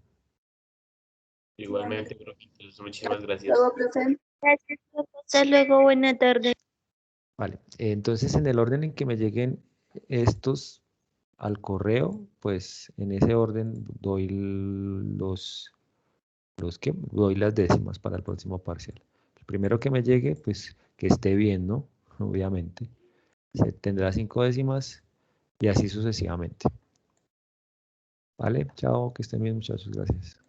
Igualmente, profe, entonces, muchísimas gracias. Luego, profe. Gracias, profe. Hasta luego, buena tarde. Vale, entonces en el orden en que me lleguen estos al correo, pues en ese orden doy doy las décimas para el próximo parcial. El primero que me llegue, pues que esté bien, ¿no? Obviamente. Se tendrá 5 décimas y así sucesivamente. Vale, chao, que estén bien muchachos, gracias.